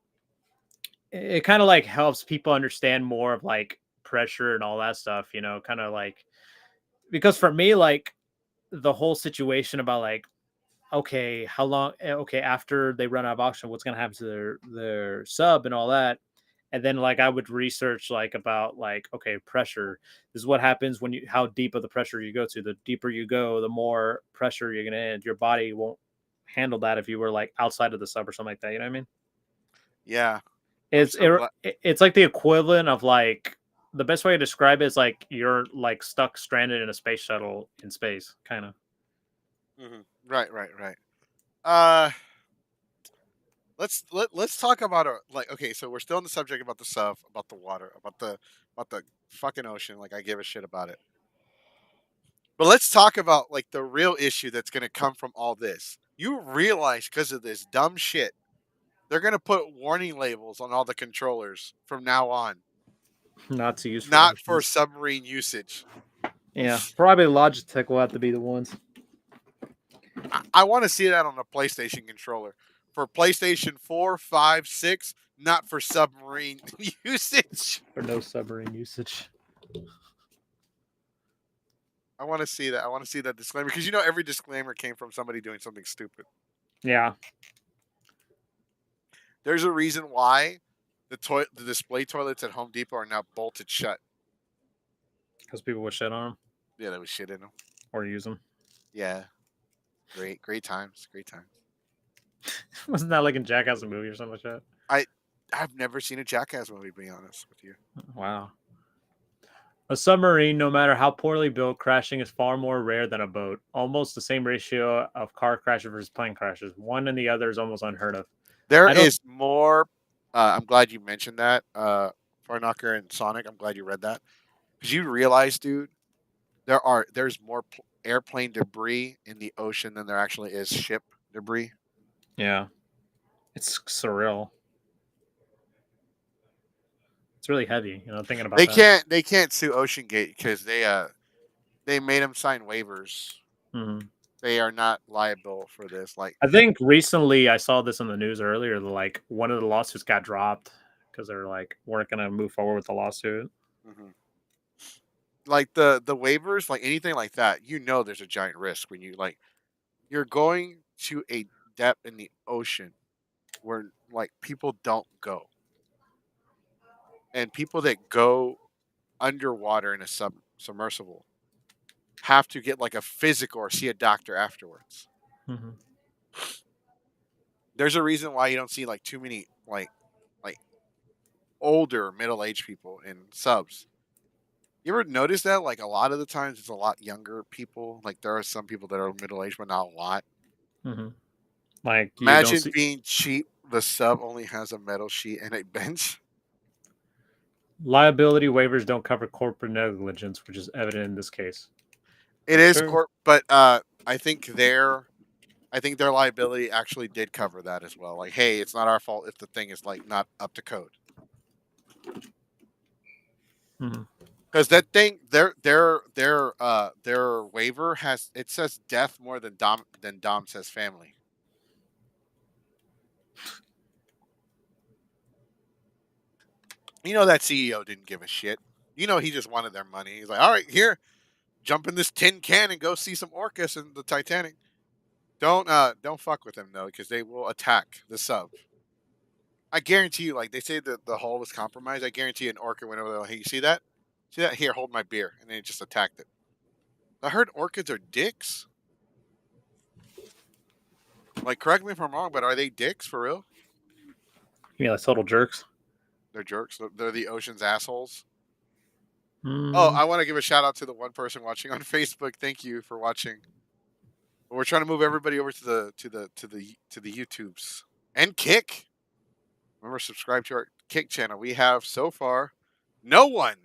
it kind of like helps people understand more of like pressure and all that stuff. Kind of like because for me, like the whole situation about like okay, how long? Okay, after they run out of oxygen, what's gonna happen to their sub and all that? And then like I would research like about like okay, pressure. This is what happens when you how deep of the pressure you go to. The deeper you go, the more pressure you're gonna end. Your body won't handle that if you were like outside of the sub or something like that. You know what I mean? Yeah, I'm It's so glad. it's like the equivalent of like the best way to describe it is like you're like stuck stranded in a space shuttle in space, kind of. Right, right, right. Uh, let's talk about our like. Okay, so we're still on the subject about the sub, about the water, about the fucking ocean. Like I give a shit about it. But let's talk about like the real issue that's going to come from all this. You realize because of this dumb shit, they're going to put warning labels on all the controllers from now on, Not to use for not for oceans. submarine usage. Yeah, probably Logitech will have to be the ones. I want to see that on a PlayStation controller for PlayStation 4, 5, 6, not for submarine usage. For no submarine usage. I want to see that. I want to see that disclaimer because you know every disclaimer came from somebody doing something stupid. Yeah, There's a reason why the display toilets at Home Depot are now bolted shut. because people would shit on them Yeah, there was shit in them. or use them. Yeah, great times, great times. Wasn't that like in Jackass movie or something like that? I I've never seen a Jackass movie. To be honest with you, Wow. A submarine, no matter how poorly built, crashing is far more rare than a boat. Almost the same ratio of car crashes versus plane crashes. One and the other is almost unheard of. there I don't. is more. I'm glad you mentioned that, Farknocker and Sonic. I'm glad you read that because you realize, dude, there's more airplane debris in the ocean than there actually is ship debris. Yeah, it's surreal. It's really heavy. Thinking about that. They can't sue Ocean Gate because they made them sign waivers. Hmm. They are not liable for this. Like, I think recently I saw this in the news earlier. Like one of the lawsuits got dropped because they're like weren't gonna move forward with the lawsuit. mhm. Like the waivers, like anything like that, you know, there's a giant risk when you're going to a depth in the ocean where like people don't go, and people that go underwater in a submersible have to get like a physical or see a doctor afterwards. Hmm. There's a reason why you don't see like too many like older middle aged people in subs. You ever notice that? Like a lot of the times, it's a lot younger people. Like there are some people that are middle aged, but not a lot. Hmm. Like you don't Imagine see being cheap. The sub only has a metal sheet and a bench. liability waivers don't cover corporate negligence, which is evident in this case. It That's is true. corp, but I think I think their liability actually did cover that as well. Like, hey, it's not our fault if the thing is like not up to code. Hmm. Because that thing, their waiver has it says death more than Dom says family. You know that CEO didn't give a shit. You know he just wanted their money. He's like, all right, here, jump in this tin can and go see some orcas in the Titanic. Don't fuck with them though, because they will attack the sub. I guarantee you, like they say that the hull was compromised. I guarantee an orca went over there. Like, hey, you see that? See that? Here, hold my beer, and then it just attacked it. I heard orcas are dicks. Like, correct me if I'm wrong, but are they dicks for real? You mean like total jerks? They're jerks. They're the ocean's assholes. Oh, Mm, I want to give a shout out to the one person watching on Facebook. Thank you for watching. We're trying to move everybody over to the YouTubes and Kick. Remember, subscribe to our Kick channel. We have so far no one.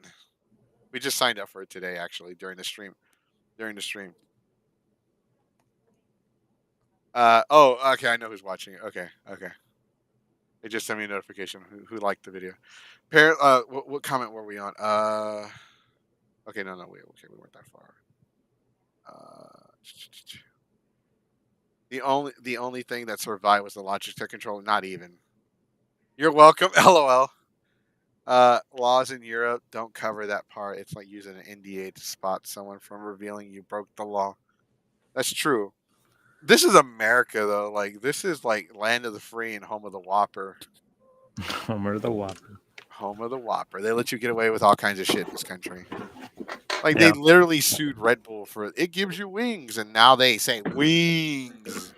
We just signed up for it today, actually, during the stream. During the stream. Oh, okay. I know who's watching it. Okay, okay. It just sent me a notification who liked the video. What comment were we on? Okay, no, okay, we weren't that far. Uh, the only thing that survived was the Logitech controller. Not even. You're welcome. LOL. Laws in Europe don't cover that part. It's like using an NDA to spot someone from revealing you broke the law. That's true. This is America though. Like this is like land of the free and home of the Whopper. Homer the Whopper. Home of the Whopper. They let you get away with all kinds of shit in this country. Like they Yeah. literally sued Red Bull for it gives you wings, and now they say wings.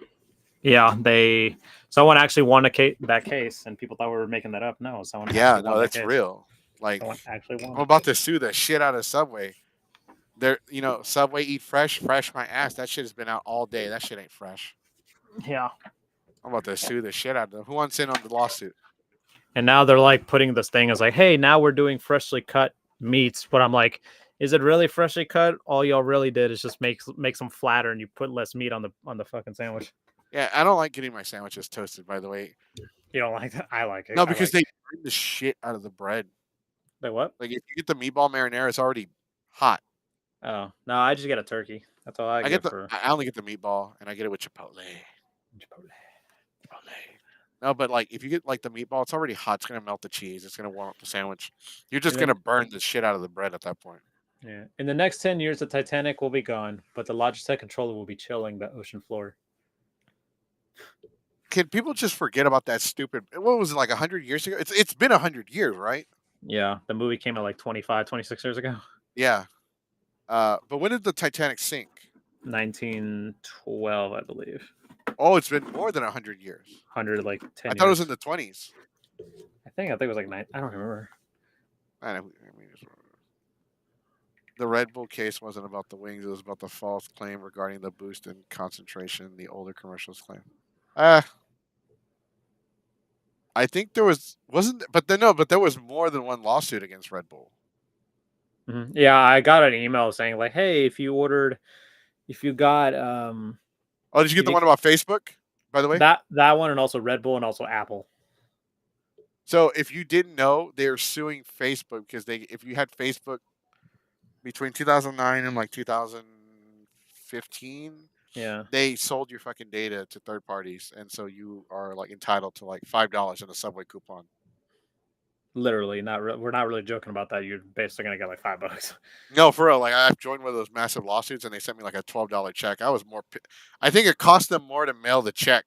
Yeah, someone actually won that case, and people thought we were making that up. No, someone Yeah, actually no, won that that's case. real. Like Someone actually won I'm the about to case. sue the shit out of Subway. Subway eat fresh my ass. That shit has been out all day. That shit ain't fresh. Yeah. I'm about to sue the shit out of them. Who wants in on the lawsuit? And now they're like putting this thing as like, hey, now we're doing freshly cut meats. But I'm like, is it really freshly cut? All y'all really did is just make them flatter, and you put less meat on the fucking sandwich. Yeah, I don't like getting my sandwiches toasted. By the way, You don't like that? I like it. no, I because like. they burn the shit out of the bread. Wait, what? Like if you get the meatball marinara, it's already hot. Oh no, I just get a turkey. That's all I I get get the for I only get the meatball, and I get it with Chipotle. Chipotle. Chipotle. No, but like if you get like the meatball, it's already hot. It's gonna melt the cheese. It's gonna warm up the sandwich. You're And just then gonna burn the shit out of the bread at that point. Yeah. In the next 10 years, the Titanic will be gone, but the Logitech controller will be chilling the ocean floor. Can people just forget about that stupid? What was it, like 100 years ago? It's been 100 years, right? Yeah, the movie came out like 25, 26 years ago. Yeah. But when did the Titanic sink? 1912, I believe. Oh, it's been more than 100 years. 100 like I 10 thought it was in years. the 20s. I think it was like 9. I don't remember. I mean, the Red Bull case wasn't about the wings; it was about the false claim regarding the boost in concentration. The older commercials claim. Uh I think there wasn't, but then no, but there was more than one lawsuit against Red Bull. Yeah, I got an email saying like, "Hey, if you got Oh, did you get if the you one about Facebook? By the way, that one and also Red Bull and also Apple." so if you didn't know, they're suing Facebook because if you had Facebook between 2009 and like 2015, Yeah, they sold your fucking data to third parties, and so you are like entitled to like $5 in a subway coupon. literally. We're not really joking about that. You're basically gonna get like $5. No, for real. Like I've joined one of those massive lawsuits, and they sent me like a $12 check. I was more. I think it cost them more to mail the check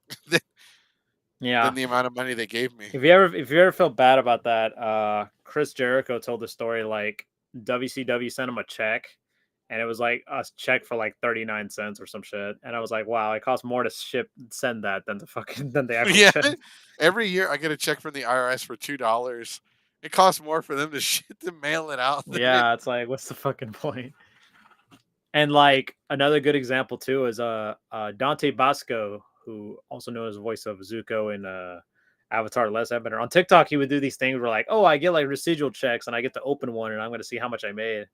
Yeah. than the amount of money they gave me. If you ever felt bad about that, Chris Jericho told the story like WCW sent him a check, and it was like a check for like 39 cents or some shit, and I was like, wow, it costs more to send that than the fucking than the actual Yeah, check. every year I get a check from the IRS for $2. It costs more for them to shit to mail it out than it. Yeah, it's like what's the fucking point? And like another good example too is Dante Bosco, who also known as the voice of Zuko in Avatar: The Last Airbender. On TikTok, he would do these things where like, oh, I get like residual checks and I get to open one and I'm gonna see how much I made.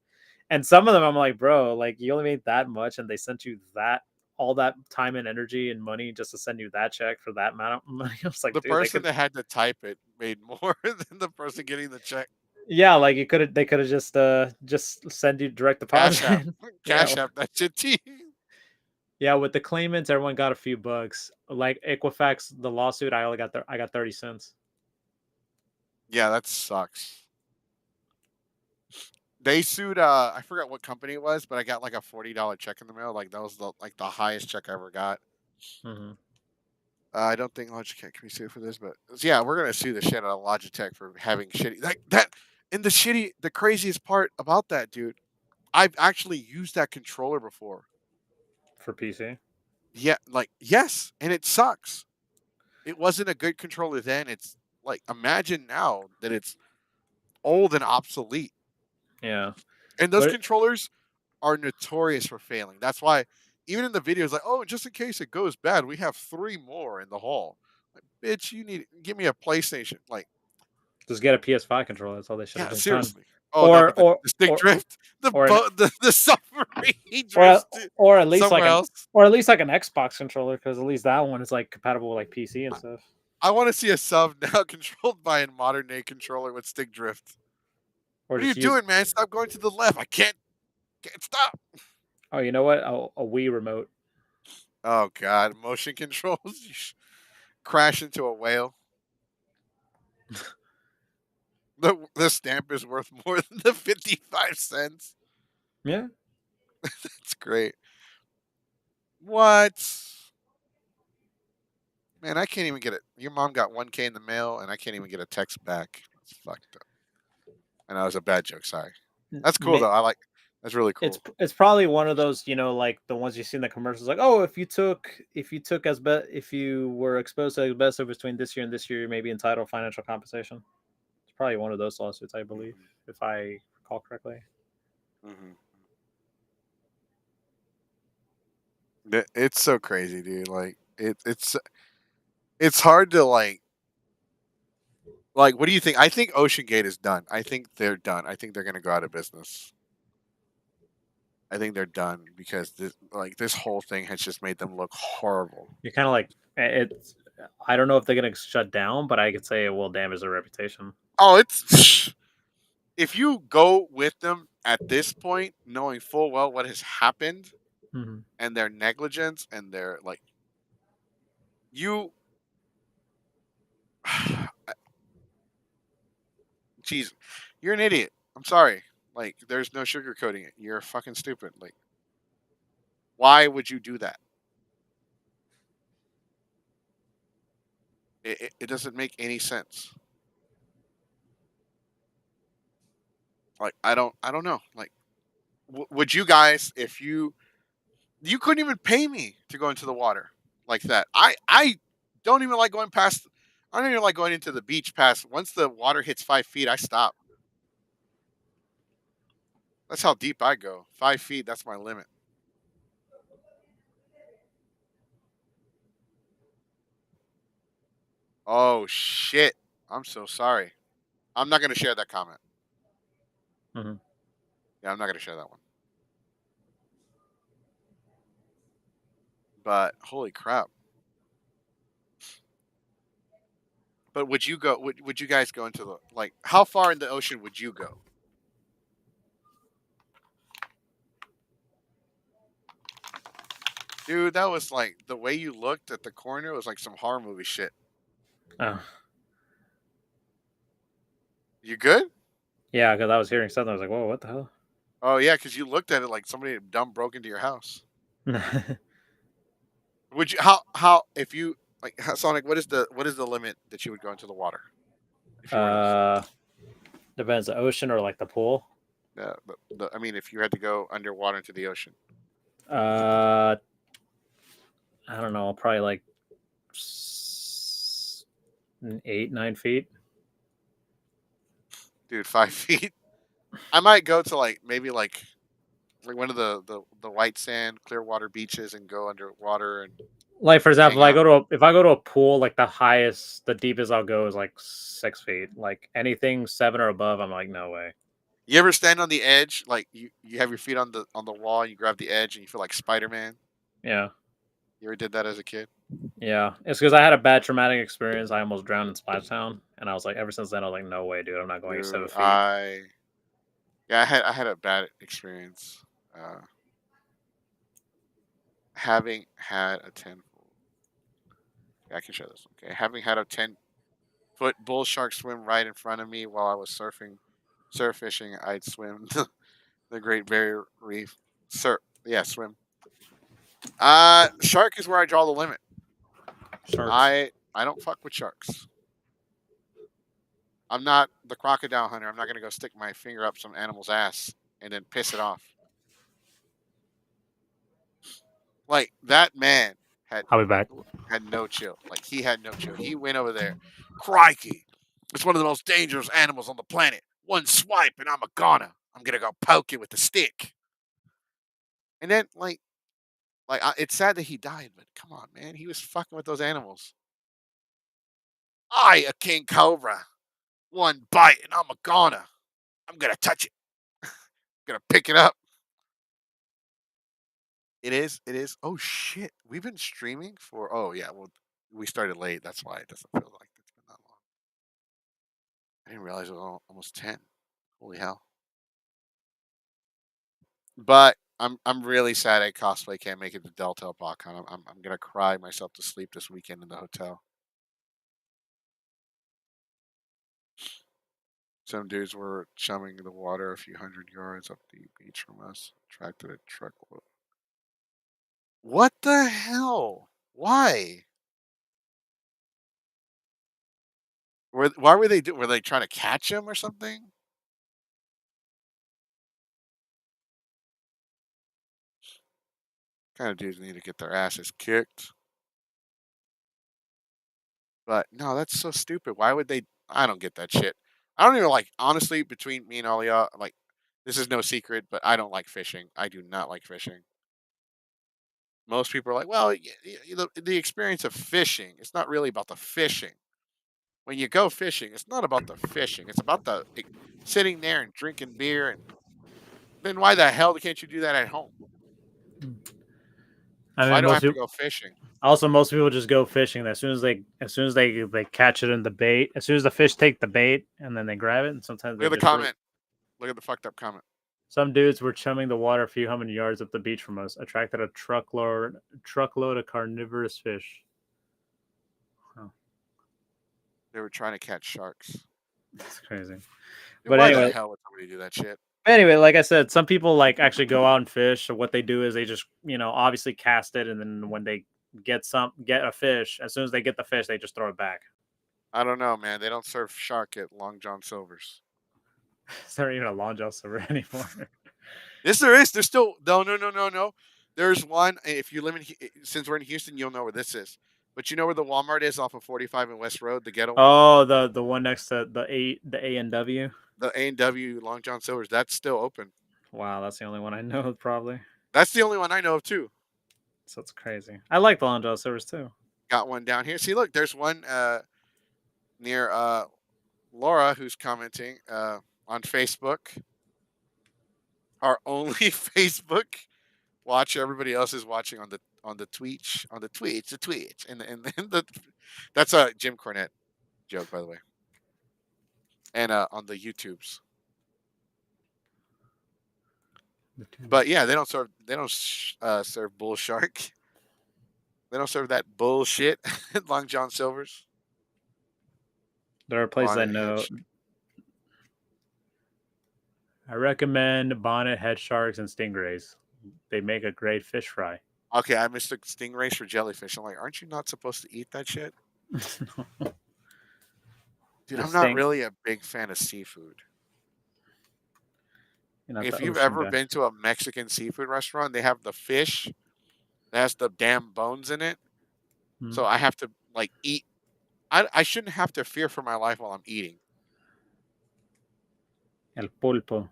And some of them I'm like, bro, like you only made that much and they sent you that all that time and energy and money just to send you that check for that amount of money. I was like, The dude, they person could that had to type it made more than the person getting the check. yeah, like you could have they could have just send you direct Cash App, deposit. Yeah. Cash App, that shit to you. Yeah, with the claimants, everyone got a few bucks. Like Equifax, the lawsuit, I got 30 cents Yeah, that sucks. They sued. I forgot what company it was, but I got like a $40 check in the mail. Like that was the highest check I ever got. hmm I don't think Logitech can be sued for this, but yeah, we're gonna sue the shit out of Logitech for having shitty like that. And the craziest part about that, dude, I've actually used that controller before. for PC. Yeah, like yes, and it sucks. It wasn't a good controller then. It's like imagine now that it's old and obsolete. Yeah, And those but controllers are notorious for failing. That's why even in the videos, like, oh, just in case it goes bad, we have three more in the hall. Like, bitch, you need give me a PlayStation. Like, just get a PS5 controller. That's all they should have yeah, just done. seriously. Oh no, Or but the, or the stick or drift, the or an boat, the submarine or drifts to or at least like somewhere an else. or at least like an Xbox controller because at least that one is like compatible with like PC and I, stuff. I want to see a sub now controlled by a modern day controller with stick drift. Or What are you just use doing, man? Stop going to the left. I can't stop. oh, you know what? A Wii remote. Oh god, motion controls. Crash into a whale. The stamp is worth more than the 55 cents. Yeah, It's great. What? Man, I can't even get it. Your mom got 1K in the mail, and I can't even get a text back. That's fucked up. And that was a bad joke. Sorry. That's cool though. That's really cool. it's probably one of those, like the ones you see in the commercials, like, oh, if you were exposed to asbestos between this year and this year, you may be entitled to financial compensation. It's probably one of those lawsuits, I believe, Hmm. if I recall correctly. Hmm. It's so crazy, dude. Like it's hard to like. What do you think? I think Ocean Gate is done. I think they're done. I think they're gonna go out of business. I think they're done because this whole thing has just made them look horrible. You're kind of like it's. I don't know if they're gonna shut down, but I could say it will damage their reputation. Oh, it's if you go with them at this point, knowing full well what has happened Hmm. and their negligence and their like you jeez, you're an idiot. I'm sorry. Like, there's no sugarcoating it. You're fucking stupid. Like, why would you do that? It doesn't make any sense. Like, I don't know. Like, would you guys, if you couldn't even pay me to go into the water like that? I don't even like going past. I don't even like going into the beach past. Once the water hits 5 feet, I stop. That's how deep I go. 5 feet. That's my limit. Oh shit. I'm so sorry. I'm not gonna share that comment. Mhm. Yeah, I'm not gonna share that one. But holy crap. But would you go? Would you guys go into the like? How far in the ocean would you go, dude? That was like the way you looked at the corner was like some horror movie shit. Oh, You good? yeah, because I was hearing something. I was like, "Whoa, what the hell?" Oh yeah, because you looked at it like somebody dumb broke into your house. Would you? How if you like Sonic? What is the limit that you would go into the water if you were to? uh, Depends the ocean or like the pool. I mean, if you had to go underwater into the ocean, Uh, I don't know, probably like 8, 9 feet. dude, 5 feet. I might go to like maybe like one of the white sand clear water beaches and go underwater and Like for example, hang out. if I go to a pool, like the deepest I'll go is like 6 feet. Like anything 7 or above, I'm like, no way. You ever stand on the edge, like you have your feet on the wall, and you grab the edge, and you feel like Spider Man? Yeah, You ever did that as a kid? yeah. It's because I had a bad traumatic experience. I almost drowned in Splashtown, and I was like, ever since then, I was like, no way, dude. I'm not going Dude, 7 feet. I had a bad experience. Uh, having had a 10 foot. Yeah, I can share this. Okay, having had a 10-foot bull shark swim right in front of me while I was surf fishing. I'd swim the Great Barrier Reef. Yeah, swim. Shark is where I draw the limit. Sharks. I don't fuck with sharks. I'm not the crocodile hunter. I'm not gonna go stick my finger up some animal's ass and then piss it off. Like that man had I'll be back. had no chill. Like he had no chill. He went over there. Crikey. It's one of the most dangerous animals on the planet. One swipe and I'm a goner. I'm gonna go poke it with the stick. And then it's sad that he died, but come on, man. He was fucking with those animals. I, a king cobra. One bite and I'm a goner. I'm gonna touch it. Gonna pick it up. It is. It is. Oh shit! We've been streaming for. Oh yeah. Well, we started late. That's why it doesn't feel like it's been that long. I didn't realize it was almost 10. Holy hell! But I'm really sad at cosplay can't make it to Delta BotCon. I'm gonna cry myself to sleep this weekend in the hotel. Some dudes were chumming the water a few hundred yards up the beach from us. Attracted a truckload. What the hell? Why? Why were they were they trying to catch him or something? Kind of dudes need to get their asses kicked. But no, that's so stupid. Why would they? I don't get that shit. I don't even like, honestly, between me and all y'all, like, this is no secret, but I don't like fishing. I do not like fishing. Most people are like, well, the experience of fishing, it's not really about the fishing. When you go fishing, it's not about the fishing. It's about sitting there and drinking beer. And then why the hell can't you do that at home? I Why mean, do I have to go fishing? most people just go fishing. As soon as they catch it in the bait, as soon as the fish take the bait, and then they grab it, and sometimes Look they at the just comment. Look at the fucked up comment. some dudes were chumming the water a few hundred yards up the beach from us, attracted a truckload of carnivorous fish. Huh, They were trying to catch sharks. that's crazy. Dude, But why the anyway, hell would somebody do that shit? Anyway, like I said, some people like actually go out and fish. So what they do is they just, obviously cast it, and then when they get a fish, as soon as they get the fish, they just throw it back. I don't know, man. They don't serve shark at Long John Silver's. Is there even a long jaw silver anymore? Yes, there is. There's still no, no, no, no, no. There's one. If you live in, since we're in Houston, you'll know where this is. But you know where the Walmart is off of 45 and West Road, the ghetto one, Oh, the one next to the A and W. the A&W Long John Silver's. That's still open. Wow, that's the only one I know probably. That's the only one I know of too. So it's crazy. I like the long jaw silvers too. Got one down here. See, look, there's one near Laura who's commenting on Facebook. Our only Facebook watcher. Everybody else is watching on the Twitch, and the that's a Jim Cornette joke, by the way, and on the YouTubes. But yeah, they don't serve bull shark. They don't serve that bullshit at Long John Silver's. There are places I Bonnet head. know. I recommend bonnet head sharks and stingrays. They make a great fish fry. Okay, I mistook stingrays for jellyfish. I'm like, aren't you not supposed to eat that shit? Dude, The I'm not sting. really a big fan of seafood. You're not If the you've ocean ever guy. been to a Mexican seafood restaurant, they have the fish that has the damn bones in it. Hmm. So I have to like eat. I shouldn't have to fear for my life while I'm eating. El pulpo.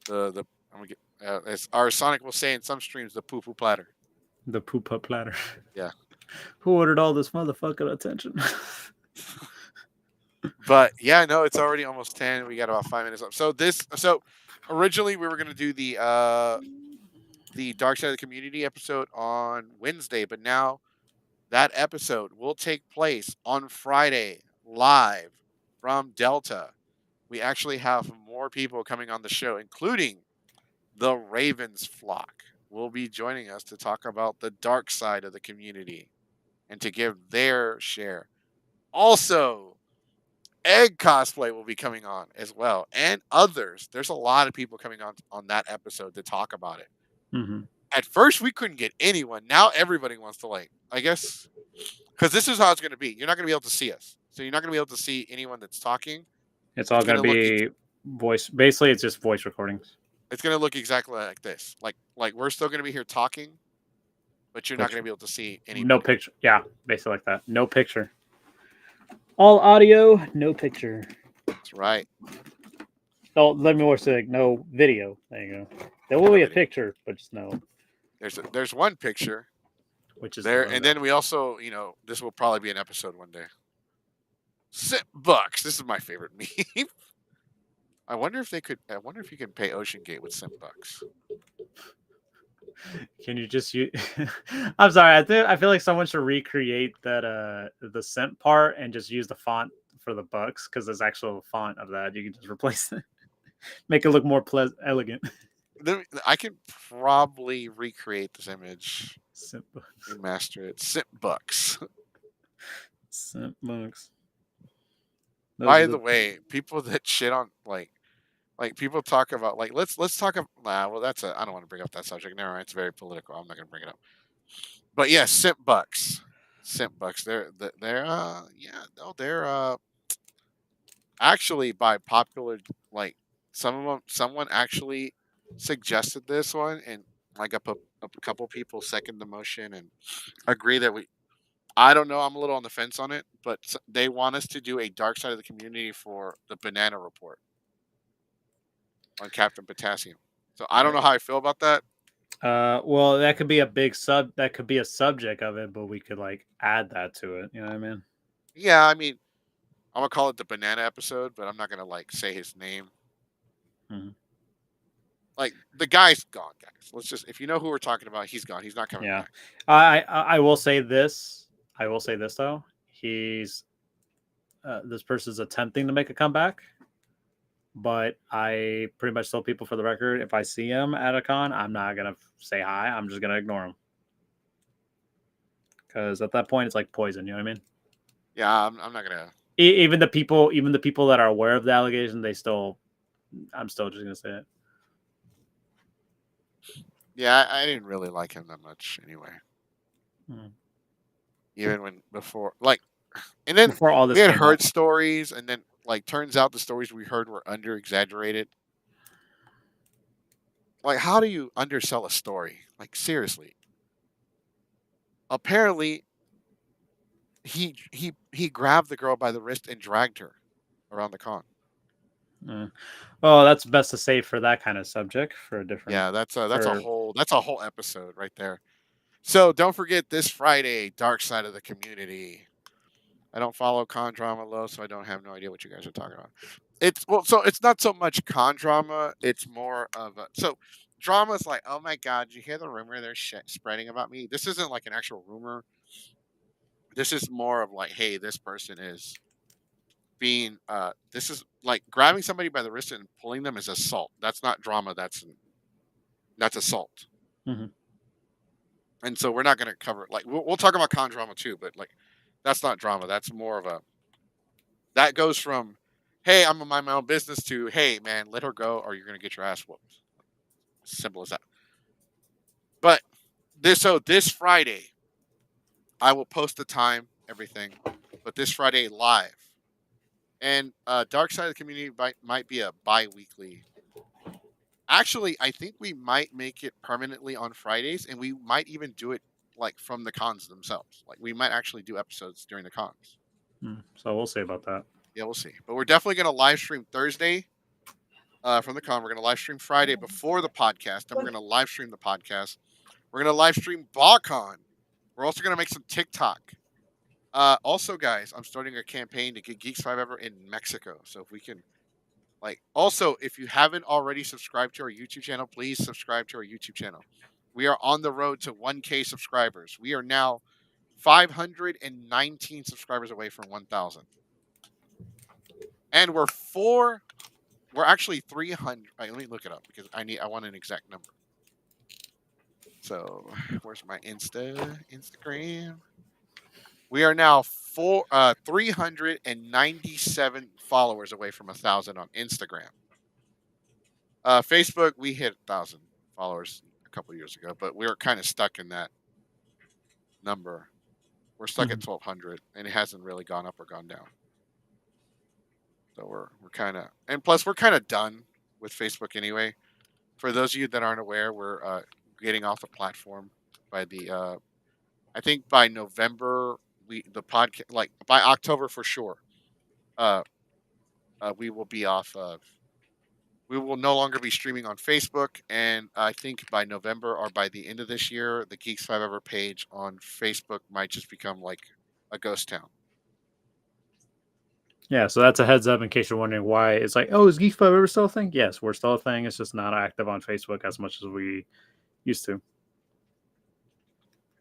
The I'm gonna get as our Sonic will say in some streams, the poo poo platter. The poopa platter. Yeah. Who ordered all this motherfucking attention? But yeah, no, it's already almost 10. We got about 5 minutes left. So originally we were gonna do the Dark Side of the Community episode on Wednesday, but now that episode will take place on Friday live from Delta. We actually have more people coming on the show, including the Ravens flock will be joining us to talk about the dark side of the community and to give their share. Also, Egg Cosplay will be coming on as well, and others. There's a lot of people coming on that episode to talk about it. Mm-hmm. At first, we couldn't get anyone. Now everybody wants to I guess, because this is how it's going to be. You're not going to be able to see us, so you're not going to be able to see anyone that's talking. It's all It's going gonna to look be voice. Basically, it's just voice recordings. it's going to look exactly like this. Like we're still going to be here talking, but you're not But going to be able to see no anybody. picture. Yeah, basically like that. No picture. All audio, no picture. That's right. Oh, let me more say like no video. There you go. There will No be a video. picture, but just no. There's one picture Which is there, the and logo. then we also, this will probably be an episode one day. $6. This is my favorite meme. I wonder if they could. I wonder if you can pay Ocean Gate with $6. Can you just use? I'm sorry. I feel like someone should recreate that the scent part and just use the font for the bucks because there's actual font of that. You can just replace it, make it look more elegant. I can probably recreate this image, Scent bucks. remaster it. $6. Scent bucks. By the way, people that shit on people talk about let's talk about well I don't want to bring up that subject. Never mind, it's very political. I'm not gonna bring it up. But yeah, $6. $6. They're yeah, no, they're actually by popular some of them someone actually suggested this one, and a couple people second the motion and agree that we I don't know, I'm a little on the fence on it, but they want us to do a dark side of the community for the banana report on Captain Potassium. So I don't know how I feel about that. Well, that could be a big sub. That could be a subject of it, but we could like add that to it. You know what I mean? Yeah, I mean, I'm gonna call it the banana episode, but I'm not gonna say his name. Mm-hmm. Like the guy's gone, guys. Let's just if you know who we're talking about, he's gone. He's not coming Yeah. back. I will say this. I will say this though. He's this person's attempting to make a comeback, but I pretty much told people for the record, if I see him at a con, I'm not gonna say hi. I'm just gonna ignore him because at that point it's like poison. You know what I mean? Yeah, I'm not gonna. Even the people that are aware of the allegation, they still I'm still just gonna say it. Yeah, I didn't really like him that much anyway. Mm. Even when before, like, and then Before all we this had came up. heard stories, and then like turns out the stories we heard were under exaggerated. Like, how do you undersell a story? Like, seriously. Apparently, he grabbed the girl by the wrist and dragged her around the con. Mm. Well, that's best to save for that kind of subject for a different Yeah, for that's a whole episode right there. So don't forget this Friday, Dark Side of the Community. I don't follow con drama low, so I don't have no idea what you guys are talking about. It's well, so it's not so much con drama. It's more of a so drama is like, oh my god, did you hear the rumor they're spreading about me? This isn't like an actual rumor. This is more of like, hey, this person is being this is like grabbing somebody by the wrist and pulling them is assault. That's not drama. That's assault. Mhm. And so we're not going to cover like we'll talk about con drama too, but like that's not drama. That's more of a that goes from hey, I'm gonna mind my own business to hey man, let her go or you're gonna get your ass whooped. Simple as that. But this Friday, I will post the time, everything, but this Friday live. And Dark Side of the Community might be a bi-weekly. Actually, I think we might make it permanently on Fridays, and we might even do it like from the cons themselves. Like we might actually do episodes during the cons. Mm. So we'll see about that. Yeah, we'll see. But we're definitely going to live stream Thursday from the con. We're going to live stream Friday before the podcast. Then we're going to live stream the podcast. We're going to live stream BallCon. We're also going to make some TikTok. Also, guys, I'm starting a campaign to get Geeks 5 Ever in Mexico. So if we can, like, also, if you haven't already subscribed to our YouTube channel, please subscribe to our YouTube channel. We are on the road to 1K subscribers. We are now 519 subscribers away from 1,000. And we're actually 300. Right, let me look it up because I want an exact number. So where's my Instagram? We are now 397 followers away from 1,000 on Instagram. Facebook, we hit 1,000 followers a couple of years ago, but we were kind of stuck in that number. We're stuck at Mhm. 1,200, and it hasn't really gone up or gone down. So we're kind of, and plus we're kind of done with Facebook anyway. For those of you that aren't aware, we're getting off the platform by the I think by November we the podcast like by October for sure. Uh, we will be off of. We will no longer be streaming on Facebook, and I think by November or by the end of this year, the Geeks Five Ever page on Facebook might just become like a ghost town. Yeah, so that's a heads up in case you're wondering why it's like, oh, is Geek Five ever still a thing? Yes, we're still a thing. It's just not active on Facebook as much as we used to.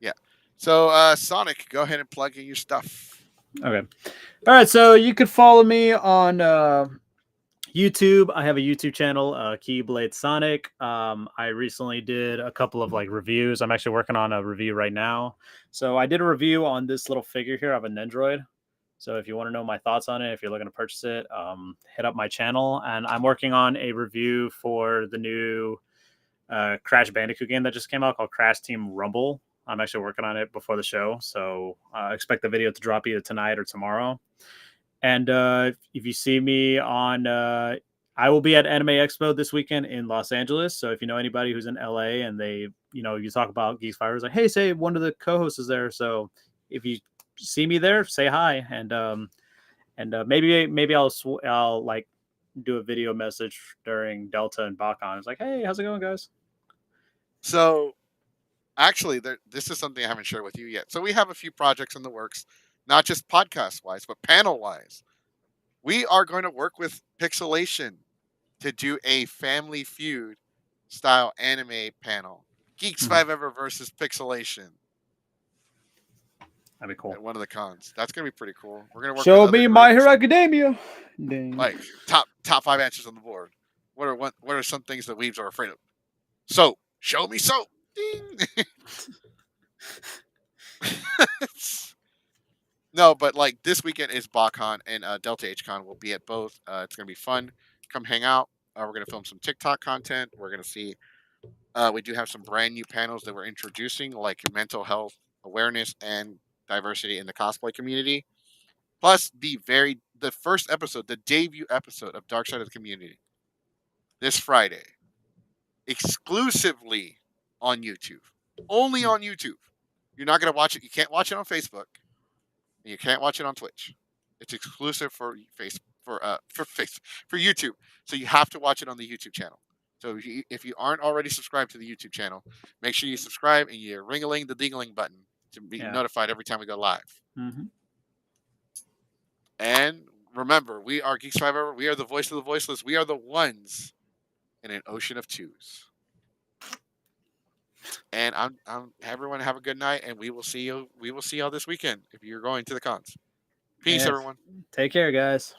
Yeah. So Sonic, go ahead and plug in your stuff. Okay. All right. So you could follow me on YouTube. I have a YouTube channel, Keyblade Sonic. I recently did a couple of like reviews. I'm actually working on a review right now. So I did a review on this little figure here of an Nendroid. So if you want to know my thoughts on it, if you're looking to purchase it, hit up my channel. And I'm working on a review for the new Crash Bandicoot game that just came out called Crash Team Rumble. I'm actually working on it before the show, so expect the video to drop either tonight or tomorrow. And if you see me on, I will be at Anime Expo this weekend in Los Angeles. So if you know anybody who's in LA and they, you talk about Geeks Fire, like, hey, say one of the co-hosts is there. So if you see me there, say hi, and maybe I'll like do a video message during Delta and BotCon. It's like, hey, how's it going, guys? So actually, this is something I haven't shared with you yet. So we have a few projects in the works, not just podcast wise, but panel wise. We are going to work with Pixelation to do a Family Feud style anime panel. Geeks Mhm. 5 Ever versus Pixelation That'd be cool. at one of the cons. That's gonna be pretty cool. We're gonna work with Show other me My groups. Hero Academia. Ding. Like top five answers on the board. What are some things that weebs are afraid of? So show me so. Ding. No, but like this weekend is BotCon and Delta HCon will be at both. It's gonna be fun. Come hang out. We're going to film some TikTok content. We're going to see. We do have some brand new panels that we're introducing, like mental health awareness and diversity in the cosplay community. Plus, the first episode, the debut episode of Dark Side of the Community, this Friday, exclusively on YouTube. Only on YouTube. You're not going to watch it. You can't watch it on Facebook, and you can't watch it on Twitch. It's exclusive for YouTube. So you have to watch it on the YouTube channel. So if you aren't already subscribed to the YouTube channel, make sure you subscribe and you ring-a-ling the ding-a-ling button to be Yeah. notified every time we go live. Hmm. And remember, we are Geeks Forever. We are the voice of the voiceless. We are the ones in an ocean of twos. And I'm everyone have a good night, and we will see you. We will see y'all this weekend if you're going to the cons. Peace, Yes. everyone. Take care, guys.